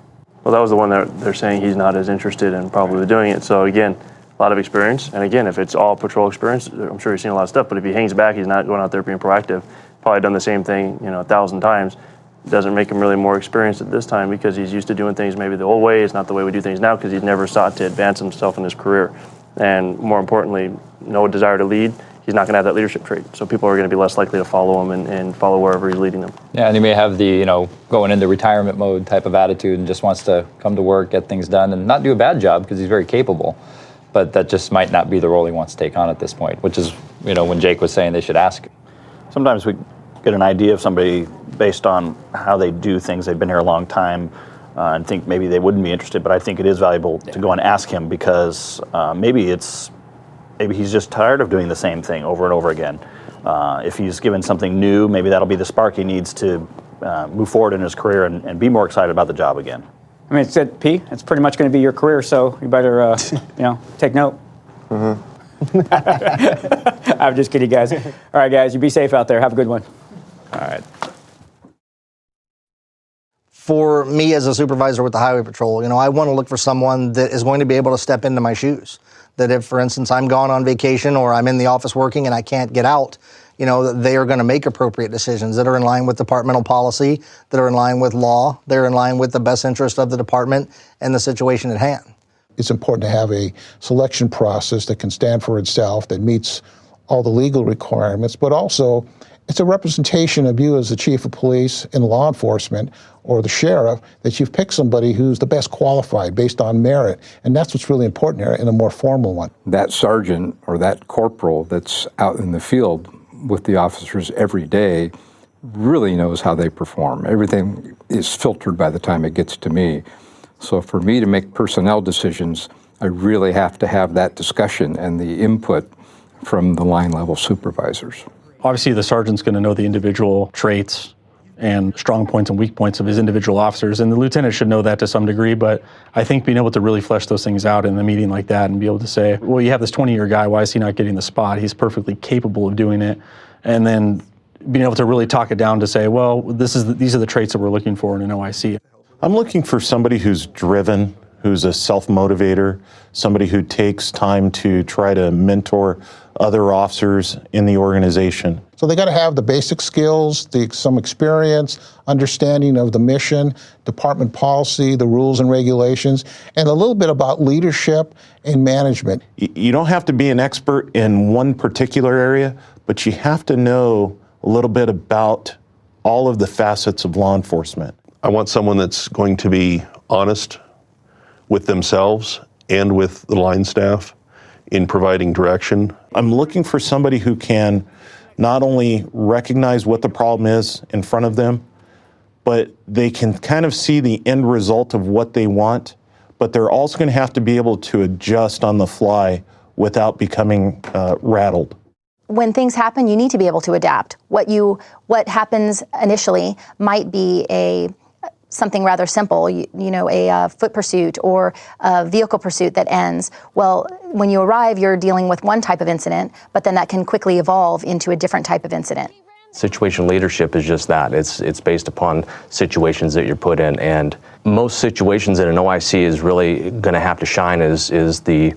Well, that was the one that they're saying he's not as interested in probably doing it. So again, a lot of experience. And again, if it's all patrol experience, I'm sure he's seen a lot of stuff. But if he hangs back, he's not going out there being proactive. Probably done the same thing, 1,000 times. Doesn't make him really more experienced at this time because he's used to doing things maybe the old way. It's not the way we do things now because he's never sought to advance himself in his career. And more importantly, no desire to lead. He's not going to have that leadership trait. So people are going to be less likely to follow him and follow wherever he's leading them. Yeah, and he may have the, going into retirement mode type of attitude and just wants to come to work, get things done, and not do a bad job because he's very capable. But that just might not be the role he wants to take on at this point, which is, when Jake was saying they should ask. Sometimes we get an idea of somebody based on how they do things. They've been here a long time and think maybe they wouldn't be interested, but I think it is valuable to go and ask him because maybe he's just tired of doing the same thing over and over again. If he's given something new, maybe that'll be the spark he needs to move forward in his career and be more excited about the job again. I mean, it's pretty much going to be your career, so you better, take note. Mm-hmm. I'm just kidding, guys. All right, guys, you be safe out there. Have a good one. All right. For me as a supervisor with the Highway Patrol, I want to look for someone that is going to be able to step into my shoes. That if, for instance, I'm gone on vacation or I'm in the office working and I can't get out, they are going to make appropriate decisions that are in line with departmental policy, that are in line with law, they're in line with the best interest of the department and the situation at hand. It's important to have a selection process that can stand for itself, that meets all the legal requirements, but also it's a representation of you as the chief of police in law enforcement or the sheriff, that you've picked somebody who's the best qualified based on merit. And that's what's really important here in a more formal one. That sergeant or that corporal that's out in the field with the officers every day really knows how they perform. Everything is filtered by the time it gets to me. So for me to make personnel decisions, I really have to have that discussion and the input from the line level supervisors. Obviously, the sergeant's going to know the individual traits and strong points and weak points of his individual officers, and the lieutenant should know that to some degree, but I think being able to really flesh those things out in a meeting like that and be able to say, well, you have this 20-year guy, why is he not getting the spot? He's perfectly capable of doing it. And then being able to really talk it down to say, well, these are the traits that we're looking for in an OIC. I'm looking for somebody who's driven, who's a self-motivator, somebody who takes time to try to mentor other officers in the organization. So they got to have the basic skills, some experience, understanding of the mission, department policy, the rules and regulations, and a little bit about leadership and management. You don't have to be an expert in one particular area, but you have to know a little bit about all of the facets of law enforcement. I want someone that's going to be honest with themselves and with the line staff in providing direction. I'm looking for somebody who can not only recognize what the problem is in front of them, but they can kind of see the end result of what they want, but they're also going to have to be able to adjust on the fly without becoming rattled. When things happen, you need to be able to adapt. What happens initially might be something rather simple, a foot pursuit or a vehicle pursuit that ends. Well, when you arrive, you're dealing with one type of incident, but then that can quickly evolve into a different type of incident. Situational leadership is just that. It's based upon situations that you're put in, and most situations in an OIC is really going to have to shine is the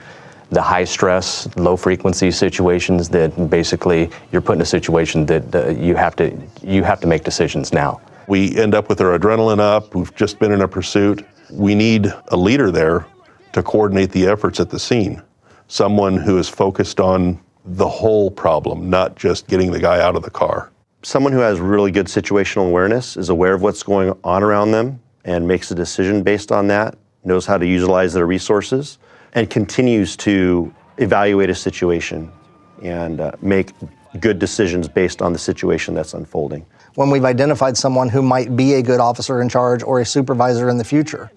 high stress, low frequency situations that basically you're put in a situation that you have to make decisions now. We end up with our adrenaline up, we've just been in a pursuit. We need a leader there to coordinate the efforts at the scene. Someone who is focused on the whole problem, not just getting the guy out of the car. Someone who has really good situational awareness, is aware of what's going on around them, and makes a decision based on that, knows how to utilize their resources, and continues to evaluate a situation and make good decisions based on the situation that's unfolding. When we've identified someone who might be a good officer in charge or a supervisor in the future,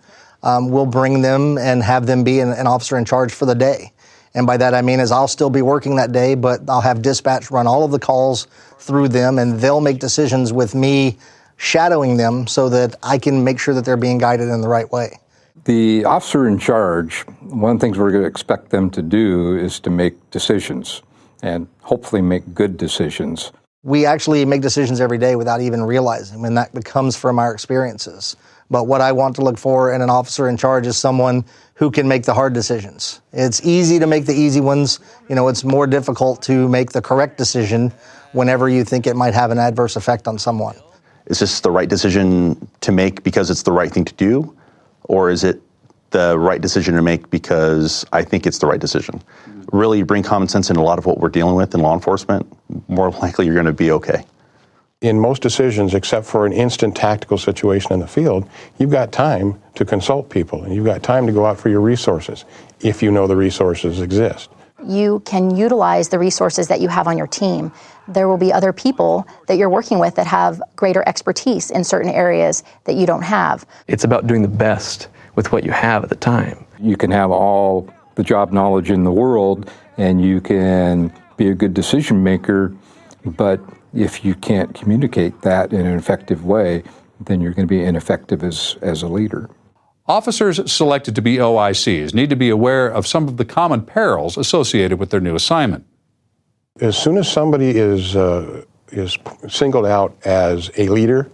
we'll bring them and have them be an officer in charge for the day. And by that I mean is I'll still be working that day, but I'll have dispatch run all of the calls through them, and they'll make decisions with me shadowing them so that I can make sure that they're being guided in the right way. The officer in charge, one of the things we're going to expect them to do is to make decisions and hopefully make good decisions. We actually make decisions every day without even realizing, and that comes from our experiences. But what I want to look for in an officer in charge is someone who can make the hard decisions. It's easy to make the easy ones. It's more difficult to make the correct decision whenever you think it might have an adverse effect on someone. Is this the right decision to make because it's the right thing to do? Or is it the right decision to make because I think it's the right decision? Really bring common sense in a lot of what we're dealing with in law enforcement, more likely you're going to be okay. In most decisions, except for an instant tactical situation in the field, you've got time to consult people and you've got time to go out for your resources if you know the resources exist. You can utilize the resources that you have on your team. There will be other people that you're working with that have greater expertise in certain areas that you don't have. It's about doing the best with what you have at the time. You can have all the job knowledge in the world and you can be a good decision maker, but if you can't communicate that in an effective way, then you're going to be ineffective as a leader. Officers selected to be OICs need to be aware of some of the common perils associated with their new assignment. As soon as somebody is singled out as a leader,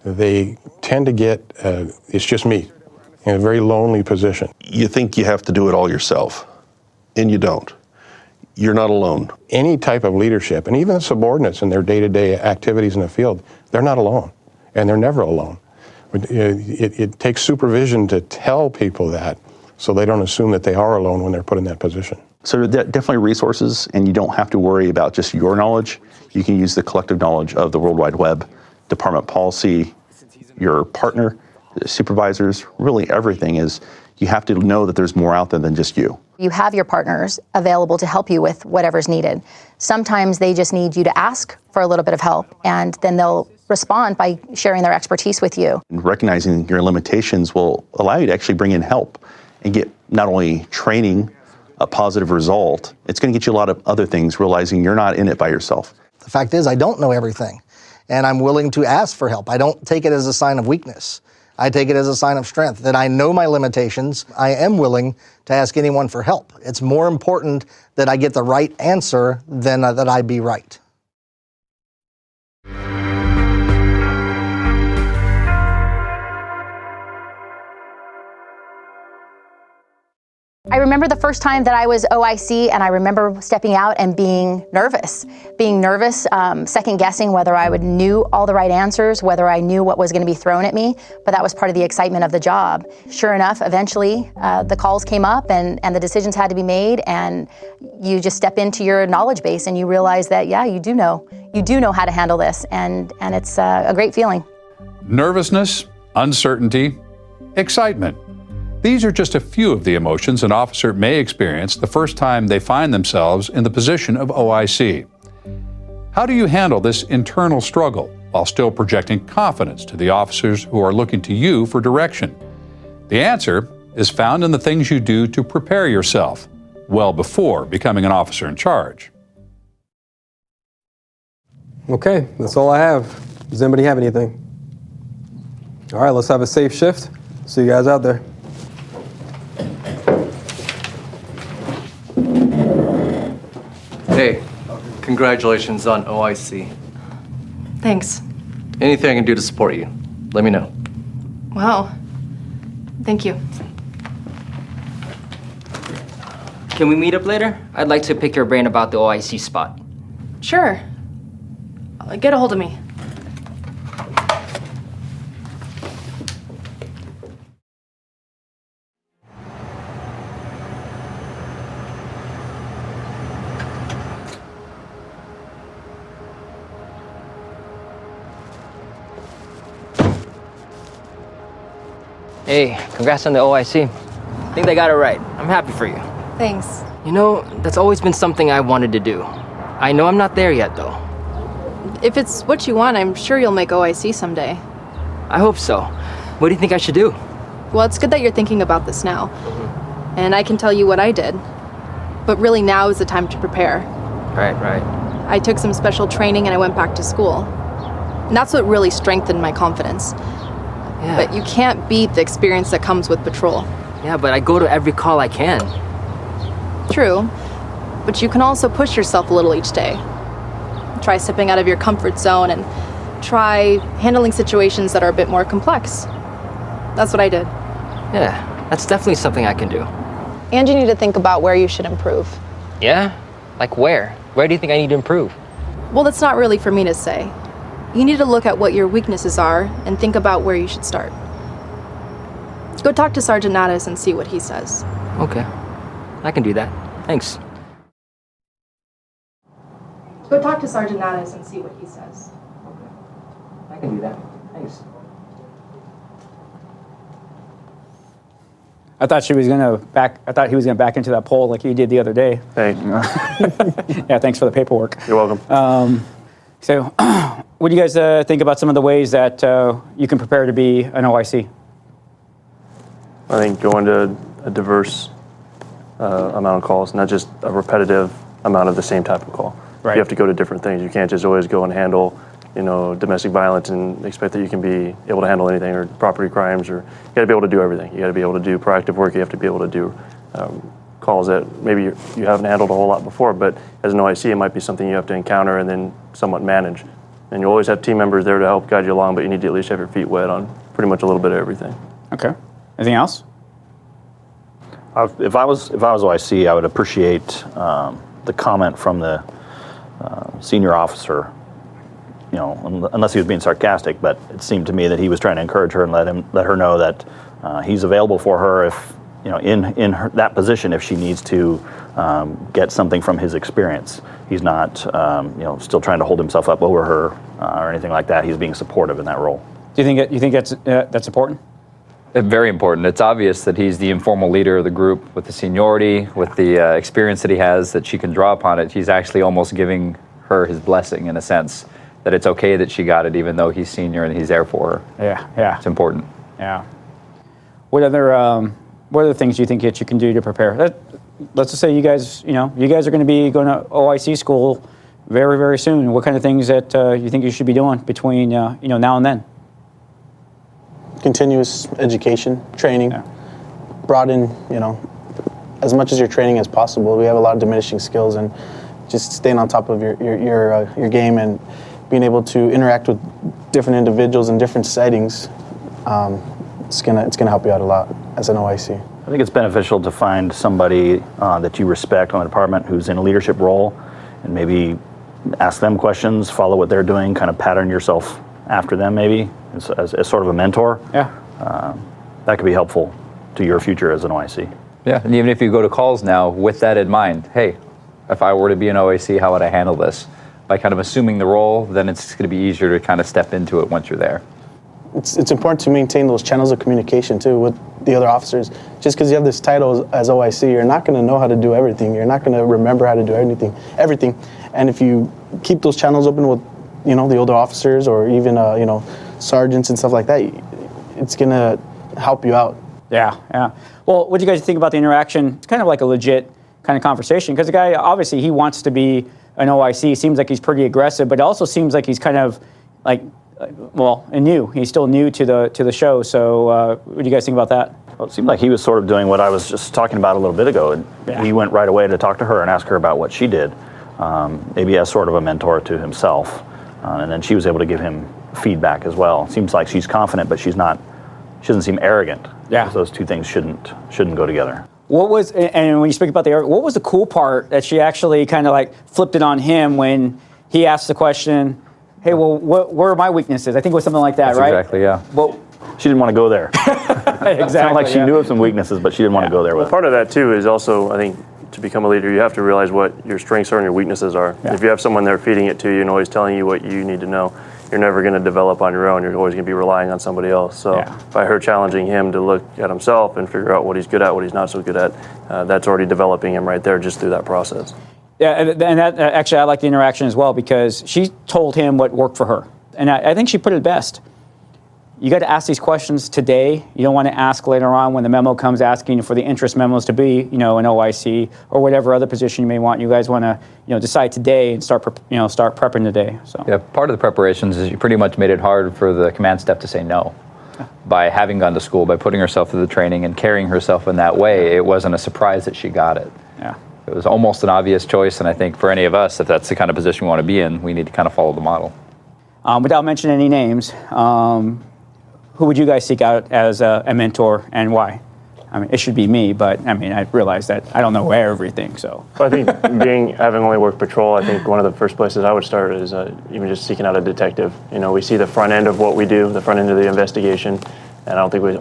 they tend to get, it's just me, in a very lonely position. You think you have to do it all yourself, and you don't. You're not alone. Any type of leadership, and even the subordinates in their day-to-day activities in the field, they're not alone, and they're never alone. It takes supervision to tell people that so they don't assume that they are alone when they're put in that position. So definitely resources, and you don't have to worry about just your knowledge. You can use the collective knowledge of the World Wide Web, department policy, your partner, the supervisors, really everything is, you have to know that there's more out there than just you. You have your partners available to help you with whatever's needed. Sometimes they just need you to ask for a little bit of help, and then they'll respond by sharing their expertise with you. Recognizing your limitations will allow you to actually bring in help and get not only training, a positive result, it's going to get you a lot of other things, realizing you're not in it by yourself. The fact is, I don't know everything, and I'm willing to ask for help. I don't take it as a sign of weakness. I take it as a sign of strength, that I know my limitations. I am willing to ask anyone for help. It's more important that I get the right answer than that I be right. I remember the first time that I was OIC, and I remember stepping out and being nervous, second guessing whether I knew all the right answers, whether I knew what was going to be thrown at me, but that was part of the excitement of the job. Sure enough, eventually the calls came up and the decisions had to be made, and you just step into your knowledge base and you realize that, yeah, you do know how to handle this, and it's a great feeling. Nervousness, uncertainty, excitement. These are just a few of the emotions an officer may experience the first time they find themselves in the position of OIC. How do you handle this internal struggle while still projecting confidence to the officers who are looking to you for direction? The answer is found in the things you do to prepare yourself well before becoming an officer in charge. Okay, that's all I have. Does anybody have anything? All right, let's have a safe shift. See you guys out there. Hey, congratulations on OIC. Thanks. Anything I can do to support you, let me know. Wow. Thank you. Can we meet up later? I'd like to pick your brain about the OIC spot. Sure. Get a hold of me. Hey, congrats on the OIC. I think they got it right. I'm happy for you. Thanks. You know, that's always been something I wanted to do. I know I'm not there yet, though. If it's what you want, I'm sure you'll make OIC someday. I hope so. What do you think I should do? Well, it's good that you're thinking about this now. And I can tell you what I did. But really now is the time to prepare. Right. I took some special training and I went back to school. And that's what really strengthened my confidence. Yeah. But you can't beat the experience that comes with patrol. Yeah, but I go to every call I can. True, but you can also push yourself a little each day. Try stepping out of your comfort zone and try handling situations that are a bit more complex. That's what I did. Yeah, that's definitely something I can do. And you need to think about where you should improve. Yeah? Like where? Where do you think I need to improve? Well, that's not really for me to say. You need to look at what your weaknesses are and think about where you should start. Go talk to Sergeant Nadas and see what he says. Okay, I can do that. Thanks. Go talk to Sergeant Nadas and see what he says. I can do that. Thanks. I thought he was gonna back into that poll like you did the other day. Hey. Yeah, thanks for the paperwork. You're welcome. So, what do you guys think about some of the ways that you can prepare to be an OIC? I think going to a diverse amount of calls, not just a repetitive amount of the same type of call. Right. You have to go to different things. You can't just always go and handle, domestic violence and expect that you can be able to handle anything, or property crimes, or you got to be able to do everything. You got to be able to do proactive work. You have to be able to do calls that maybe you haven't handled a whole lot before, but as an OIC, it might be something you have to encounter and then somewhat manage. And you always have team members there to help guide you along, but you need to at least have your feet wet on pretty much a little bit of everything. Okay. Anything else? If I was OIC, I would appreciate the comment from the senior officer. Unless he was being sarcastic, but it seemed to me that he was trying to encourage her and let her know that he's available for her if in that position if she needs to get something from his experience. He's not still trying to hold himself up over her or anything like that. He's being supportive in that role. Do you think that's important? Very important. It's obvious that he's the informal leader of the group with the seniority, with the experience that he has, that she can draw upon it. He's actually almost giving her his blessing in a sense, that it's okay that she got it even though he's senior and he's there for her. Yeah. It's important. Yeah. What other things do you think that you can do to prepare? Let's just say you guys are going to be going to OIC school very, very soon. What kind of things that you think you should be doing between now and then? Continuous education, training, broaden, as much as your training as possible. We have a lot of diminishing skills, and just staying on top of your game and being able to interact with different individuals in different settings. It's gonna help you out a lot as an OIC. I think it's beneficial to find somebody that you respect on the department who's in a leadership role, and maybe ask them questions, follow what they're doing, kind of pattern yourself after them maybe, as sort of a mentor. Yeah. That could be helpful to your future as an OIC. Yeah, and even if you go to calls now with that in mind, hey, if I were to be an OIC, how would I handle this? By kind of assuming the role, then it's going to be easier to kind of step into it once you're there. It's important to maintain those channels of communication too with the other officers. Just because you have this title as OIC, you're not going to know how to do everything. You're not going to remember how to do everything. And if you keep those channels open with, the older officers or even, sergeants and stuff like that, it's going to help you out. Yeah. Well, what do you guys think about the interaction? It's kind of like a legit kind of conversation, because the guy, obviously, he wants to be an OIC. Seems like he's pretty aggressive, but it also seems like he's kind of new. He's still new to the show. So what do you guys think about that? Well, it seemed like he was sort of doing what I was just talking about a little bit ago. And he went right away to talk to her and ask her about what she did, maybe as sort of a mentor to himself. And then she was able to give him feedback as well. It seems like she's confident, but she doesn't seem arrogant. Yeah. Those two things shouldn't go together. And when you speak about what was the cool part that she actually kind of like flipped it on him when he asked the question, hey, well, where are my weaknesses? I think it was something like that, right? Exactly, yeah. Well, she didn't want to go there. Exactly. It sounded like she knew of some weaknesses, but she didn't want to go there with it. Part of that too is also, I think, to become a leader, you have to realize what your strengths are and your weaknesses are. Yeah. If you have someone there feeding it to you and always telling you what you need to know, you're never going to develop on your own. You're always going to be relying on somebody else. So by her challenging him to look at himself and figure out what he's good at, what he's not so good at, that's already developing him right there just through that process. Yeah, and that actually, I like the interaction as well, because she told him what worked for her. And I think she put it best. you got to ask these questions today. You don't want to ask later on when the memo comes asking for the interest memos to be, an OIC or whatever other position you may want. You guys want to, decide today and start prepping today. So yeah, part of the preparations is you pretty much made it hard for the command staff to say no. By having gone to school, by putting herself through the training and carrying herself in that way, it wasn't a surprise that she got it. Yeah. It was almost an obvious choice, and I think for any of us, if that's the kind of position we want to be in, we need to kind of follow the model. Without mentioning any names, who would you guys seek out as a mentor and why? I mean, it should be me, but I realize that I don't know everything, so. So I think having only worked patrol, I think one of the first places I would start is even just seeking out a detective. We see the front end of what we do, the front end of the investigation, and I don't think we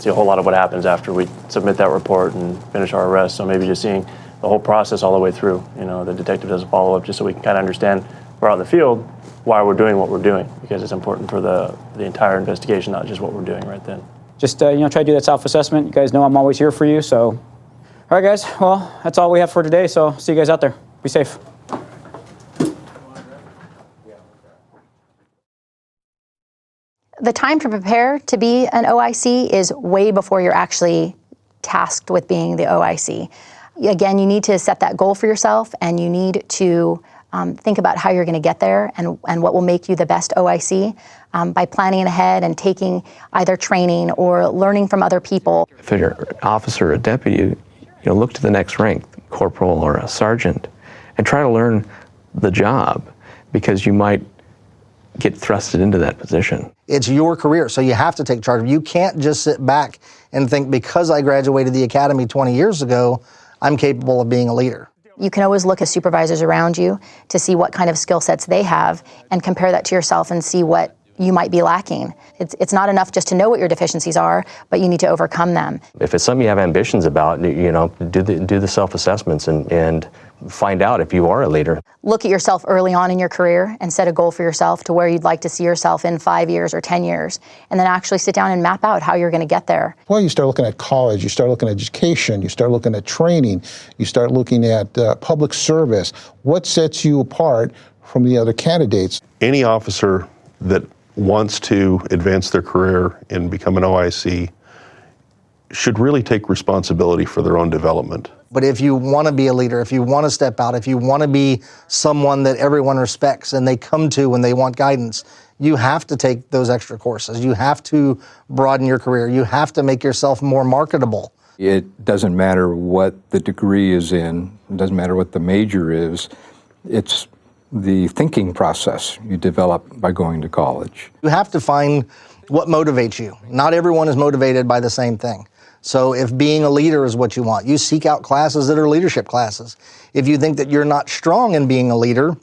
see a whole lot of what happens after we submit that report and finish our arrest. So maybe just seeing the whole process all the way through. The detective does a follow-up just so we can kind of understand we're out in the field why we're doing what we're doing, because it's important for the entire investigation, not just what we're doing right then. Just, try to do that self-assessment. You guys know I'm always here for you, so. All right, guys, well, that's all we have for today, so see you guys out there. Be safe. The time to prepare to be an OIC is way before you're actually tasked with being the OIC. Again, you need to set that goal for yourself, and you need to think about how you're going to get there and what will make you the best OIC by planning ahead and taking either training or learning from other people. If you're an officer or a deputy, look to the next rank, corporal or a sergeant, and try to learn the job, because you might get thrusted into that position. It's your career, so you have to take charge. You can't just sit back and think, because I graduated the academy 20 years ago, I'm capable of being a leader. You can always look at supervisors around you to see what kind of skill sets they have and compare that to yourself and see what you might be lacking. It's not enough just to know what your deficiencies are, but you need to overcome them. If it's something you have ambitions about, do the self-assessments and find out if you are a leader. Look at yourself early on in your career and set a goal for yourself to where you'd like to see yourself in 5 years or 10 years, and then actually sit down and map out how you're going to get there. Well, you start looking at college, you start looking at education, you start looking at training, you start looking at public service. What sets you apart from the other candidates? Any officer that wants to advance their career and become an OIC should really take responsibility for their own development. But if you want to be a leader, if you want to step out, if you want to be someone that everyone respects and they come to when they want guidance, you have to take those extra courses. You have to broaden your career. You have to make yourself more marketable. It doesn't matter what the degree is in, it doesn't matter what the major is, it's the thinking process you develop by going to college. You have to find what motivates you. Not everyone is motivated by the same thing. So if being a leader is what you want, you seek out classes that are leadership classes. If you think that you're not strong in being a leader,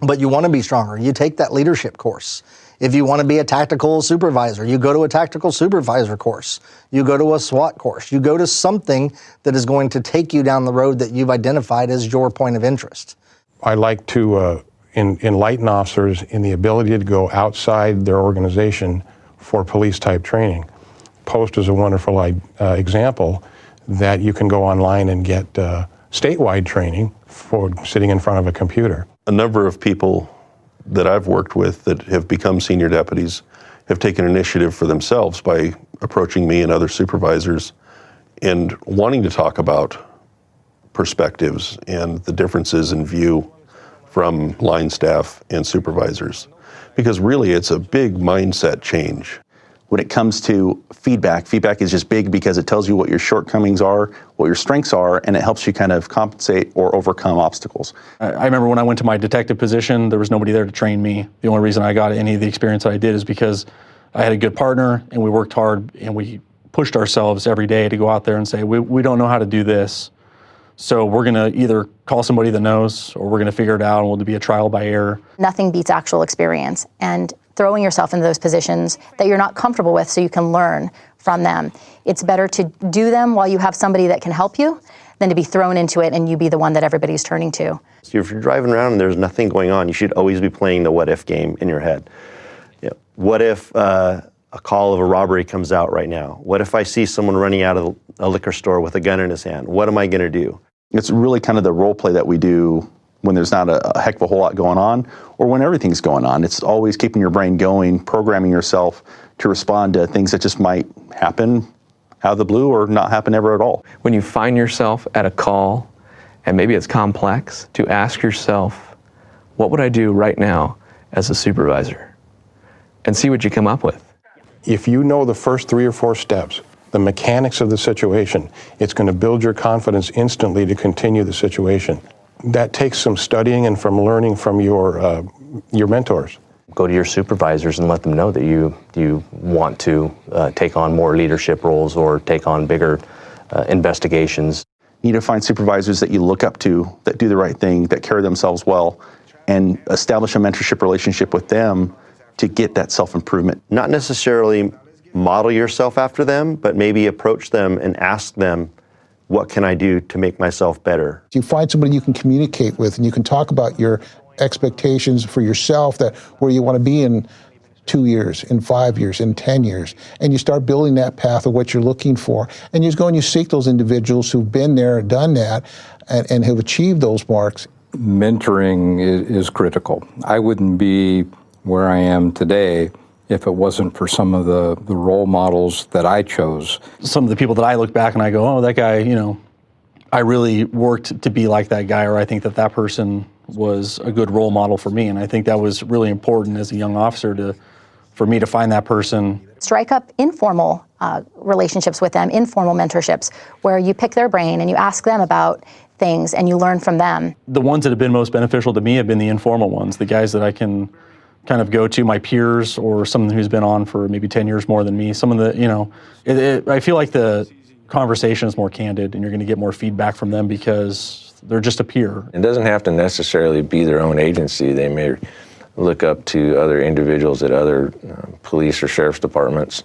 but you want to be stronger, you take that leadership course. If you want to be a tactical supervisor, you go to a tactical supervisor course. You go to a SWAT course. You go to something that is going to take you down the road that you've identified as your point of interest. I like to enlighten officers in the ability to go outside their organization for police-type training. Post is a wonderful example that you can go online and get statewide training for sitting in front of a computer. A number of people that I've worked with that have become senior deputies have taken initiative for themselves by approaching me and other supervisors and wanting to talk about perspectives and the differences in view from line staff and supervisors. Because really it's a big mindset change. When it comes to feedback, feedback is just big because it tells you what your shortcomings are, what your strengths are, and it helps you kind of compensate or overcome obstacles. I remember when I went to my detective position, there was nobody there to train me. The only reason I got any of the experience that I did is because I had a good partner and we worked hard and we pushed ourselves every day to go out there and say, we don't know how to do this. So we're going to either call somebody that knows or we're going to figure it out and we'll be a trial by error. Nothing beats actual experience and throwing yourself into those positions that you're not comfortable with so you can learn from them. It's better to do them while you have somebody that can help you than to be thrown into it and you be the one that everybody's turning to. So if you're driving around and there's nothing going on, you should always be playing the what if game in your head. What if a call of a robbery comes out right now? What if I see someone running out of a liquor store with a gun in his hand? What am I going to do? It's really kind of the role play that we do when there's not a heck of a whole lot going on, or when everything's going on. It's always keeping your brain going, programming yourself to respond to things that just might happen out of the blue or not happen ever at all. When you find yourself at a call, and maybe it's complex, to ask yourself, what would I do right now as a supervisor? And see what you come up with. If you know the first 3 or 4 steps, the mechanics of the situation, it's going to build your confidence instantly to continue the situation. That takes some studying and from learning from your mentors. Go to your supervisors and let them know that you want to take on more leadership roles or take on bigger investigations. You need to find supervisors that you look up to, that do the right thing, that carry themselves well, and establish a mentorship relationship with them to get that self-improvement. Not necessarily model yourself after them, but maybe approach them and ask them, what can I do to make myself better? You find somebody you can communicate with and you can talk about your expectations for yourself, that where you want to be in 2 years, in 5 years, in 10 years, and you start building that path of what you're looking for. And you just go and you seek those individuals who've been there and done that and have achieved those marks. Mentoring is critical. I wouldn't be where I am today if it wasn't for some of the role models that I chose. Some of the people that I look back and I go, oh, that guy, I really worked to be like that guy, or I think that person was a good role model for me. And I think that was really important as a young officer for me to find that person. Strike up informal relationships with them, informal mentorships, where you pick their brain and you ask them about things and you learn from them. The ones that have been most beneficial to me have been the informal ones, the guys that I can kind of go to, my peers or someone who's been on for maybe 10 years more than me. Some of the, I feel like the conversation is more candid and you're going to get more feedback from them because they're just a peer. It doesn't have to necessarily be their own agency. They may look up to other individuals at other police or sheriff's departments,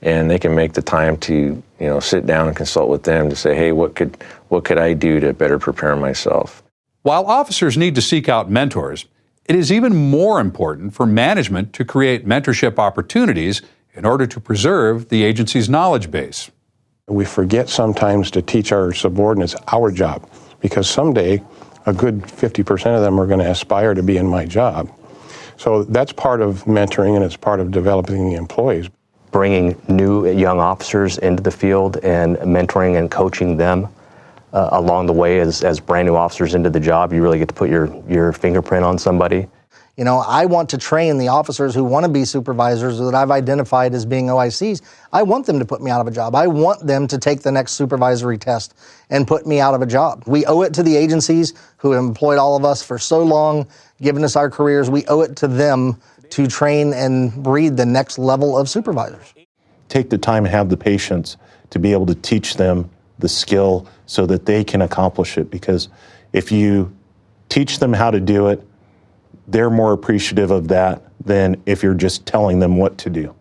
and they can make the time to sit down and consult with them to say, hey, what could I do to better prepare myself? While officers need to seek out mentors, it is even more important for management to create mentorship opportunities in order to preserve the agency's knowledge base. We forget sometimes to teach our subordinates our job, because someday a good 50% of them are going to aspire to be in my job. So that's part of mentoring, and it's part of developing the employees. Bringing new young officers into the field and mentoring and coaching them along the way as brand new officers into the job, you really get to put your fingerprint on somebody. I want to train the officers who want to be supervisors that I've identified as being OICs. I want them to put me out of a job. I want them to take the next supervisory test and put me out of a job. We owe it to the agencies who have employed all of us for so long, given us our careers. We owe it to them to train and breed the next level of supervisors. Take the time and have the patience to be able to teach them the skill so that they can accomplish it. Because if you teach them how to do it, they're more appreciative of that than if you're just telling them what to do.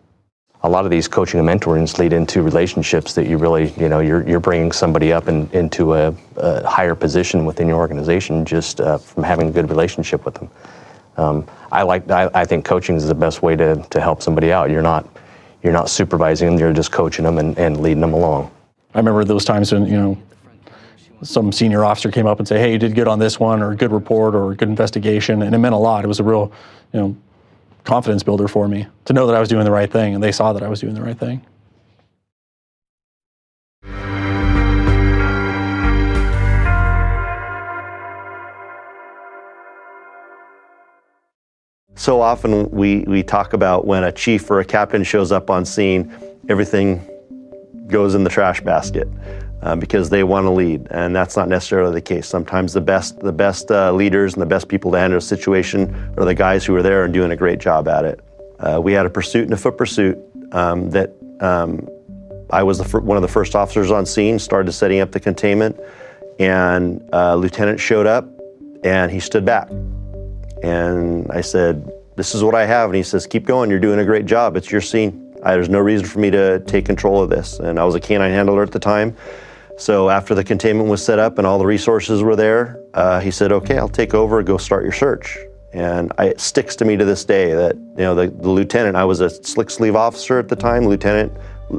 A lot of these coaching and mentorings lead into relationships that you really, you're bringing somebody up into a higher position within your organization just from having a good relationship with them. I think coaching is the best way to help somebody out. You're not supervising them, you're just coaching them and leading them along. I remember those times when, some senior officer came up and say, hey, you did good on this one, or a good report, or a good investigation, and it meant a lot. It was a real, confidence builder for me to know that I was doing the right thing, and they saw that I was doing the right thing. So often we talk about when a chief or a captain shows up on scene, everything goes in the trash basket. Because they want to lead, and that's not necessarily the case. Sometimes the best leaders and the best people to handle a situation are the guys who are there and doing a great job at it. We had a pursuit and a foot pursuit that I was one of the first officers on scene, started setting up the containment, and a lieutenant showed up, and he stood back. And I said, this is what I have, and he says, keep going, you're doing a great job, it's your scene. There's no reason for me to take control of this. And I was a canine handler at the time. So after the containment was set up and all the resources were there, he said, okay, I'll take over, go start your search. And it sticks to me to this day that, the lieutenant, I was a slick sleeve officer at the time, the lieutenant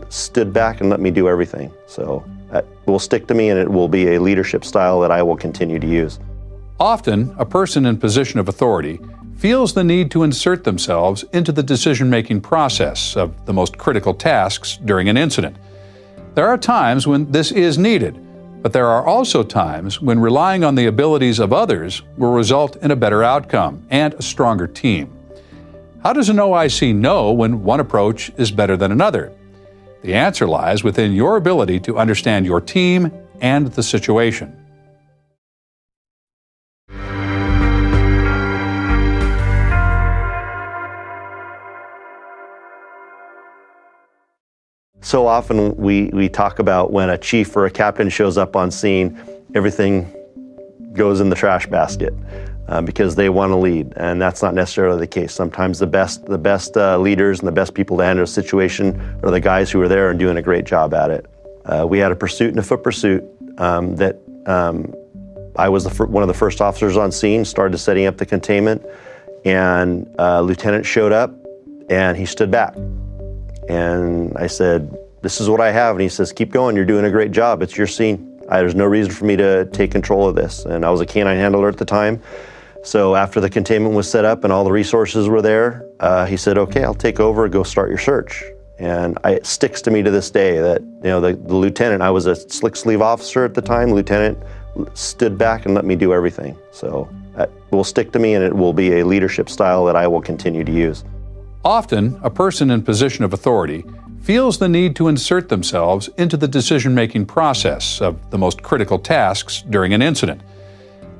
stood back and let me do everything. So that will stick to me, and it will be a leadership style that I will continue to use. Often, a person in position of authority feels the need to insert themselves into the decision-making process of the most critical tasks during an incident. There are times when this is needed, but there are also times when relying on the abilities of others will result in a better outcome and a stronger team. How does an OIC know when one approach is better than another? The answer lies within your ability to understand your team and the situation. So often we talk about when a chief or a captain shows up on scene, everything goes in the trash basket because they want to lead, and that's not necessarily the case. Sometimes the best leaders and the best people to handle a situation are the guys who are there and doing a great job at it. We had a pursuit and a foot pursuit that I was one of the first officers on scene, started setting up the containment, and a lieutenant showed up and he stood back. And I said, "This is what I have." And he says, "Keep going, you're doing a great job. It's your scene. There's no reason for me to take control of this." And I was a canine handler at the time. So after the containment was set up and all the resources were there, he said, "Okay, I'll take over, go start your search." And it sticks to me to this day that, the lieutenant, I was a slick sleeve officer at the time, the lieutenant stood back and let me do everything. So that will stick to me, and it will be a leadership style that I will continue to use. Often, a person in position of authority feels the need to insert themselves into the decision-making process of the most critical tasks during an incident.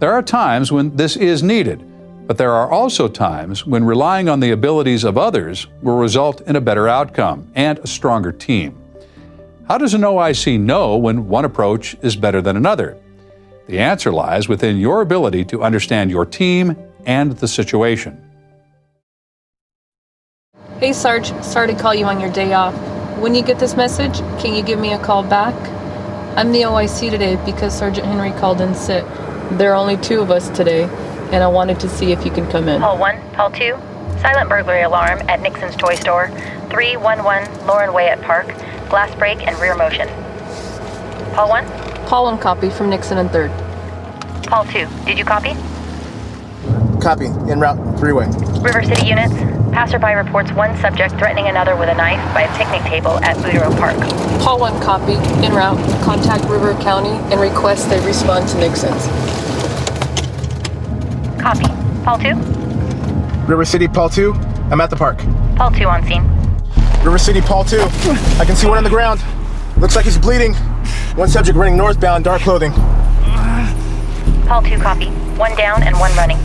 There are times when this is needed, but there are also times when relying on the abilities of others will result in a better outcome and a stronger team. How does an OIC know when one approach is better than another? The answer lies within your ability to understand your team and the situation. Hey Sarge, sorry to call you on your day off. When you get this message, can you give me a call back? I'm the OIC today because Sergeant Henry called in sick. There are only 2 of us today, and I wanted to see if you can come in. Call 1, call 2, silent burglary alarm at Nixon's Toy Store, 311 Lauren Way at Park, glass break and rear motion. Call 1? Call 1 copy from Nixon and 3rd. Call 2, did you copy? Copy, en route, 3-way. River City units, passerby reports one subject threatening another with a knife by a picnic table at Boudreaux Park. Call 1 copy, en route, contact River County and request they respond to Nixon's. Copy. Paul 2? River City, Paul 2, I'm at the park. Paul 2 on scene. River City, Paul 2, I can see one on the ground. Looks like he's bleeding. One subject running northbound, dark clothing. Paul 2 copy, 1 down and 1 running.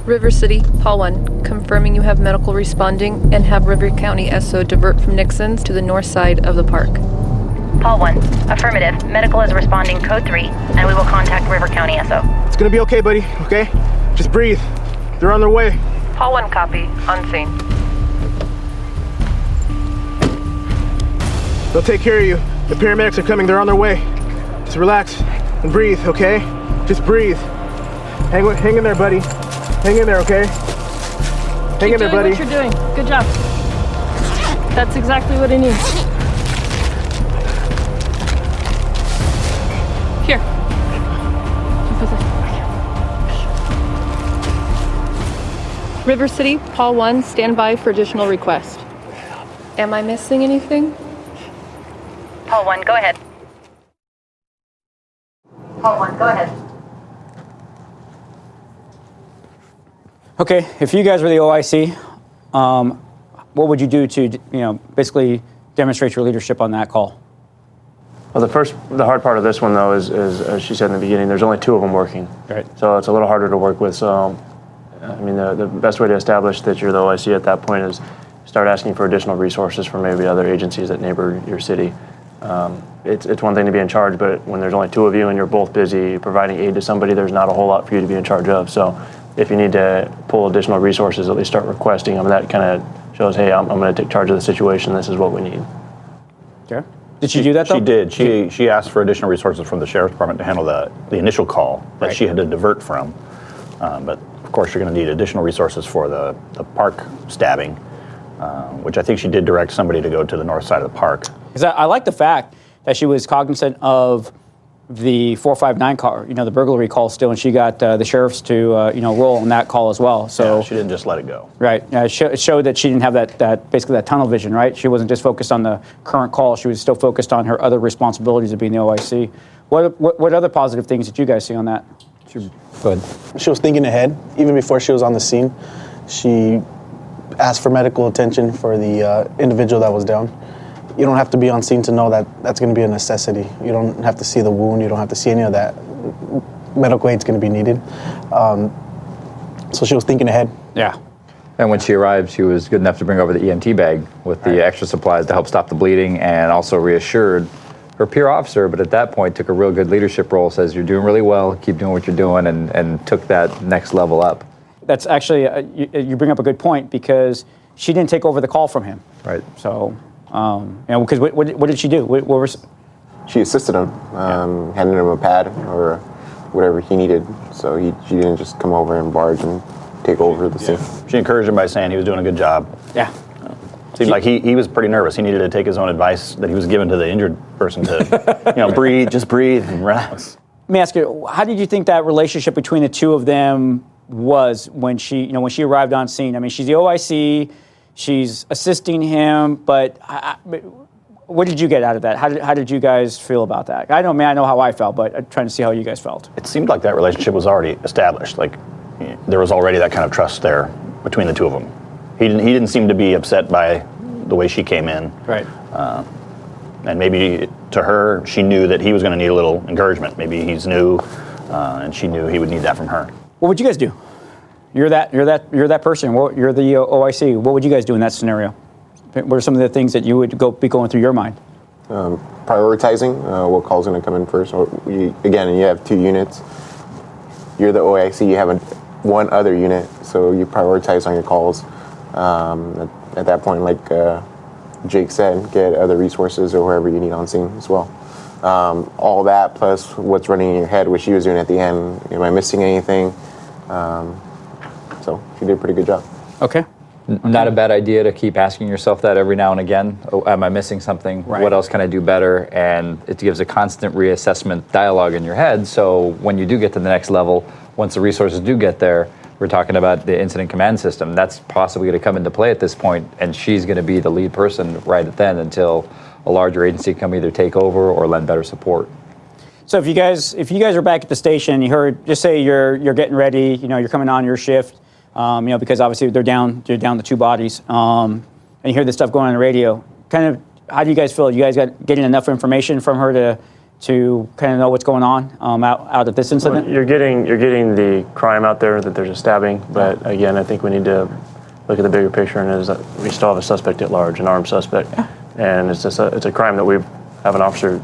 River City, Paul 1, confirming you have medical responding and have River County SO divert from Nixon's to the north side of the park. Paul 1, affirmative. Medical is responding code 3, and we will contact River County SO. It's gonna be okay, buddy, okay? Just breathe. They're on their way. Paul 1 copy, on scene. They'll take care of you. The paramedics are coming, they're on their way. Just relax and breathe, okay? Just breathe. Hang in there, buddy. Hang in there, okay? Hang in there, buddy. Keep doing what you're doing. Good job. That's exactly what I need. Here. River City, Paul 1, stand by for additional request. Am I missing anything? Paul 1, go ahead. Paul 1, go ahead. Okay, if you guys were the OIC, what would you do to, basically demonstrate your leadership on that call? Well, the hard part of this one, though, is as she said in the beginning, there's only 2 of them working. Right. So it's a little harder to work with. So, the best way to establish that you're the OIC at that point is start asking for additional resources from maybe other agencies that neighbor your city. It's one thing to be in charge, but when there's only 2 of you and you're both busy providing aid to somebody, there's not a whole lot for you to be in charge of. So if you need to pull additional resources, at least start requesting them. That kind of shows, hey, I'm going to take charge of the situation. This is what we need. Okay. Did she do that, though? She did. She asked for additional resources from the Sheriff's Department to handle the initial call that she had to divert from. But, of course, you're going to need additional resources for the park stabbing, which I think she did direct somebody to go to the north side of the park. Because I like the fact that she was cognizant of the 459 call, the burglary call still, and she got the sheriffs to, roll on that call as well. So yeah, she didn't just let it go. Right. It showed that she didn't have that basically that tunnel vision, right? She wasn't just focused on the current call. She was still focused on her other responsibilities of being the OIC. What other positive things did you guys see on that? Go ahead. She was thinking ahead. Even before she was on the scene, she asked for medical attention for the individual that was down. You don't have to be on scene to know that that's going to be a necessity. You don't have to see the wound. You don't have to see any of that. Medical aid's going to be needed. So she was thinking ahead. Yeah. And when she arrived, she was good enough to bring over the EMT bag with the extra supplies to help stop the bleeding, and also reassured her peer officer, but at that point took a real good leadership role, says you're doing really well, keep doing what you're doing, and took that next level up. That's actually, you bring up a good point, because she didn't take over the call from him. Right. So, because what did she do? She assisted him, handed him a pad or whatever he needed. So she didn't just come over and barge and take over the scene. She encouraged him by saying he was doing a good job. Yeah. Seemed like he was pretty nervous. He needed to take his own advice that he was given to the injured person to, breathe, just breathe and relax. Let me ask you, how did you think that relationship between the two of them was when she arrived on scene? I mean, she's the OIC, she's assisting him, but what did you get out of that? How did you guys feel about that? I know how I felt, but I'm trying to see how you guys felt. It seemed like that relationship was already established. Like there was already that kind of trust there between the two of them. He didn't seem to be upset by the way she came in. Right. And maybe to her, she knew that he was going to need a little encouragement. Maybe he's new, and she knew he would need that from her. What would you guys do? You're that person. You're the OIC. What would you guys do in that scenario? What are some of the things that you would be going through your mind? Prioritizing what call's going to come in first. You have 2 units. You're the OIC. You have one other unit, so you prioritize on your calls. At that point, like Jake said, get other resources or whoever you need on scene as well. All that plus what's running in your head, which she was doing at the end. Am I missing anything? So she did a pretty good job. Okay. Not a bad idea to keep asking yourself that every now and again. Oh, am I missing something? Right. What else can I do better? And it gives a constant reassessment dialogue in your head. So when you do get to the next level, once the resources do get there, we're talking about the incident command system. That's possibly going to come into play at this point, and she's going to be the lead person right then until a larger agency can either take over or lend better support. So if you guys are back at the station, you heard, just say you're getting ready, you're coming on your shift, because obviously they're down the 2 bodies, and you hear this stuff going on the radio. Kind of, how do you guys feel? You guys getting enough information from her to kind of know what's going on out of this incident? Well, you're getting the crime out there, that there's a stabbing, but again, I think we need to look at the bigger picture, and is that we still have a suspect at large, an armed suspect, and it's a crime that we have an officer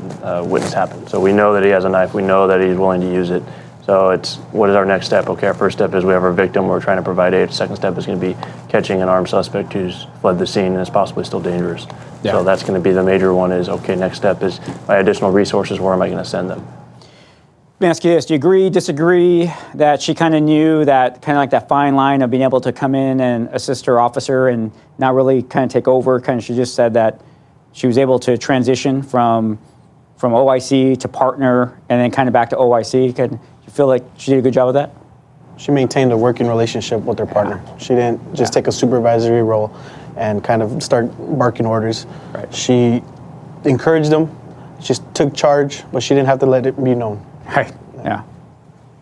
witness happen. So we know that he has a knife, we know that he's willing to use it. So it's, what is our next step? Okay, our first step is we have our victim, we're trying to provide aid. Second step is going to be catching an armed suspect who's fled the scene and is possibly still dangerous. Yeah. So that's going to be the major one is, okay, next step is my additional resources, where am I going to send them? Let me ask you this, do you agree, disagree that she kind of knew that, kind of like that fine line of being able to come in and assist her officer and not really kind of take over? Kind of, she just said that she was able to transition from OIC to partner and then kind of back to OIC. Can you feel like she did a good job of that? She maintained a working relationship with her partner. She didn't just take a supervisory role and kind of start barking orders. Right. She encouraged them. She took charge, but she didn't have to let it be known. Right. Yeah.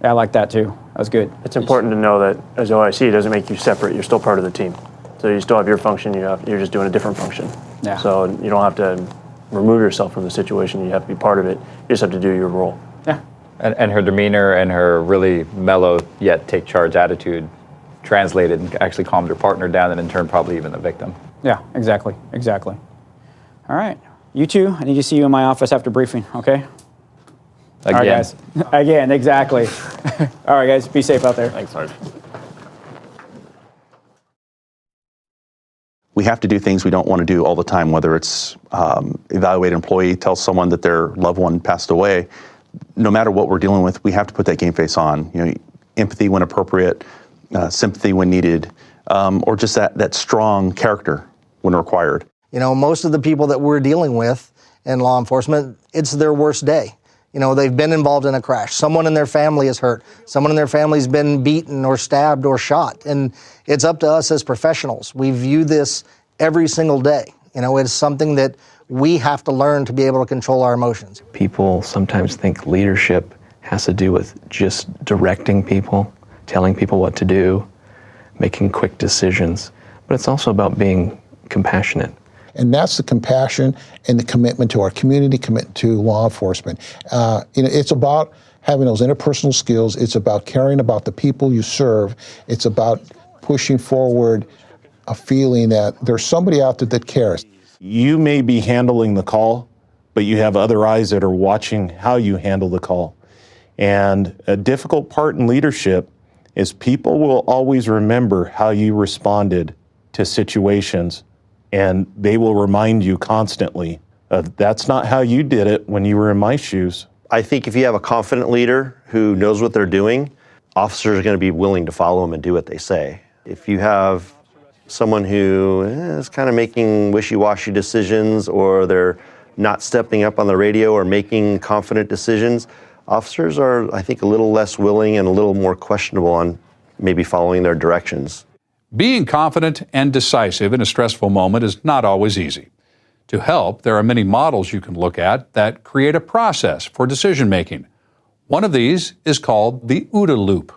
I like that too. That was good. It's important to know that as OIC, it doesn't make you separate. You're still part of the team. So you still have your function. You're just doing a different function. Yeah. So you don't have to remove yourself from the situation. You have to be part of it. You just have to do your role. Yeah. And her demeanor and her really mellow yet take charge attitude translated and actually calmed her partner down, and in turn probably even the victim. Yeah, exactly. All right. You two, I need to see you in my office after briefing, okay? Again. All right, guys. Again, exactly. All right, guys, be safe out there. Thanks, Sarge. We have to do things we don't want to do all the time, whether it's evaluate an employee, tell someone that their loved one passed away. No matter what we're dealing with, we have to put that game face on. Empathy when appropriate, sympathy when needed, or just that strong character when required. Most of the people that we're dealing with in law enforcement, it's their worst day. they've been involved in a crash. Someone in their family is hurt. Someone in their family's been beaten or stabbed or shot. And it's up to us as professionals. We view this every single day. It's something that we have to learn to be able to control our emotions. People sometimes think leadership has to do with just directing people, telling people what to do, making quick decisions. But it's also about being compassionate. And that's the compassion and the commitment to our community, commitment to law enforcement. It's about having those interpersonal skills. It's about caring about the people you serve. It's about pushing forward a feeling that there's somebody out there that cares. You may be handling the call, but you have other eyes that are watching how you handle the call. And a difficult part in leadership is people will always remember how you responded to situations, and they will remind you constantly of that's not how you did it when you were in my shoes. I think if you have a confident leader who knows what they're doing, officers are going to be willing to follow them and do what they say. If you have someone who is kind of making wishy-washy decisions, or they're not stepping up on the radio or making confident decisions, officers are, I think, a little less willing and a little more questionable on maybe following their directions. Being confident and decisive in a stressful moment is not always easy. To help, there are many models you can look at that create a process for decision making. One of these is called the OODA loop.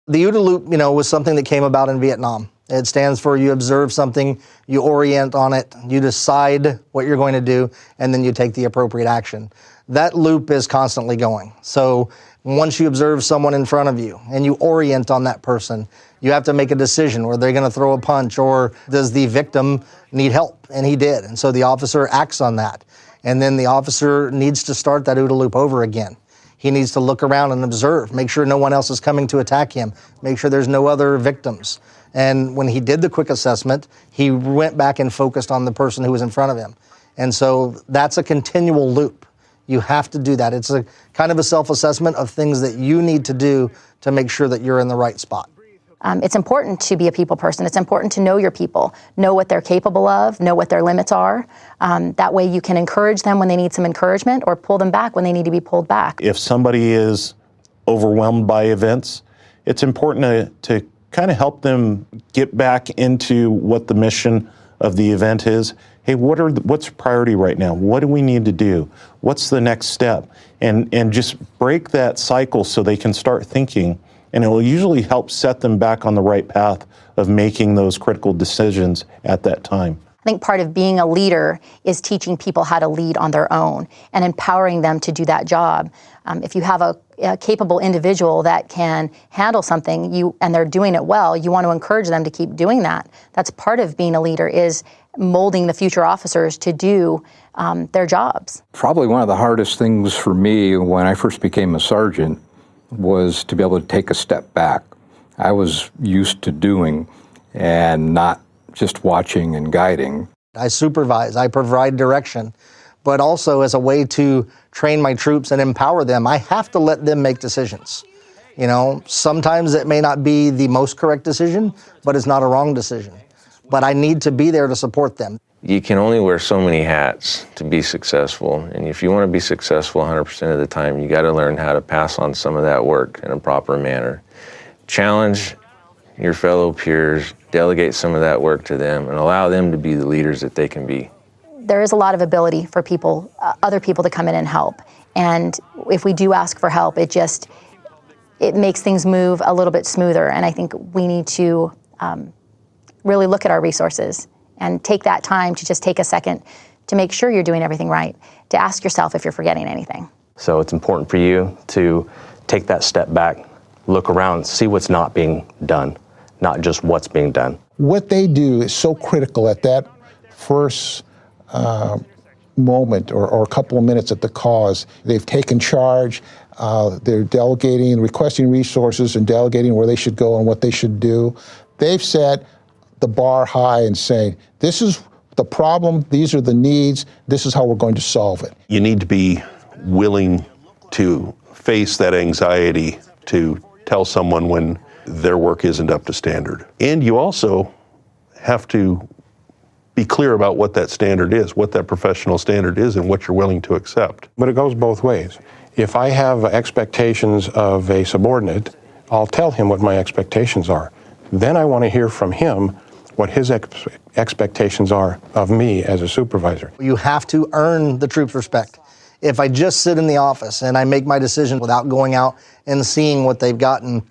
The OODA loop, was something that came about in Vietnam. It stands for you observe something, you orient on it, you decide what you're going to do, and then you take the appropriate action. That loop is constantly going. So once you observe someone in front of you and you orient on that person, you have to make a decision. Are they going to throw a punch, or does the victim need help? And he did. And so the officer acts on that. And then the officer needs to start that OODA loop over again. He needs to look around and observe, make sure no one else is coming to attack him, make sure there's no other victims. And when he did the quick assessment, he went back and focused on the person who was in front of him. And so that's a continual loop. You have to do that. It's a kind of a self-assessment of things that you need to do to make sure that you're in the right spot. It's important to be a people person. It's important to know your people, know what they're capable of, know what their limits are. That way you can encourage them when they need some encouragement, or pull them back when they need to be pulled back. If somebody is overwhelmed by events, it's important to kind of help them get back into what the mission of the event is. Hey, what's priority right now? What do we need to do? What's the next step? And just break that cycle so they can start thinking, and it will usually help set them back on the right path of making those critical decisions at that time. I think part of being a leader is teaching people how to lead on their own and empowering them to do that job. If you have a capable individual that can handle something and they're doing it well, you want to encourage them to keep doing that. That's part of being a leader, is molding the future officers to do their jobs. Probably one of the hardest things for me when I first became a sergeant was to be able to take a step back. I was used to doing and not just watching and guiding. I supervise, I provide direction, but also as a way to train my troops and empower them, I have to let them make decisions. Sometimes it may not be the most correct decision, but it's not a wrong decision. But I need to be there to support them. You can only wear so many hats to be successful. And if you want to be successful 100% of the time, you got to learn how to pass on some of that work in a proper manner. Challenge your fellow peers, delegate some of that work to them, and allow them to be the leaders that they can be. There is a lot of ability for people, other people to come in and help. And if we do ask for help, it makes things move a little bit smoother. And I think we need to really look at our resources and take that time to just take a second to make sure you're doing everything right, to ask yourself if you're forgetting anything. So it's important for you to take that step back, look around, see what's not being done, not just what's being done. What they do is so critical at that first moment or a couple of minutes at the cause. They've taken charge, they're delegating, requesting resources and delegating where they should go and what they should do. They've set the bar high and saying, this is the problem, these are the needs, this is how we're going to solve it. You need to be willing to face that anxiety to tell someone when their work isn't up to standard. And you also have to be clear about what that standard is, what that professional standard is, and what you're willing to accept. But it goes both ways. If I have expectations of a subordinate, I'll tell him what my expectations are. Then I want to hear from him what his expectations are of me as a supervisor. You have to earn the troops' respect. If I just sit in the office and I make my decision without going out and seeing what they've gotten,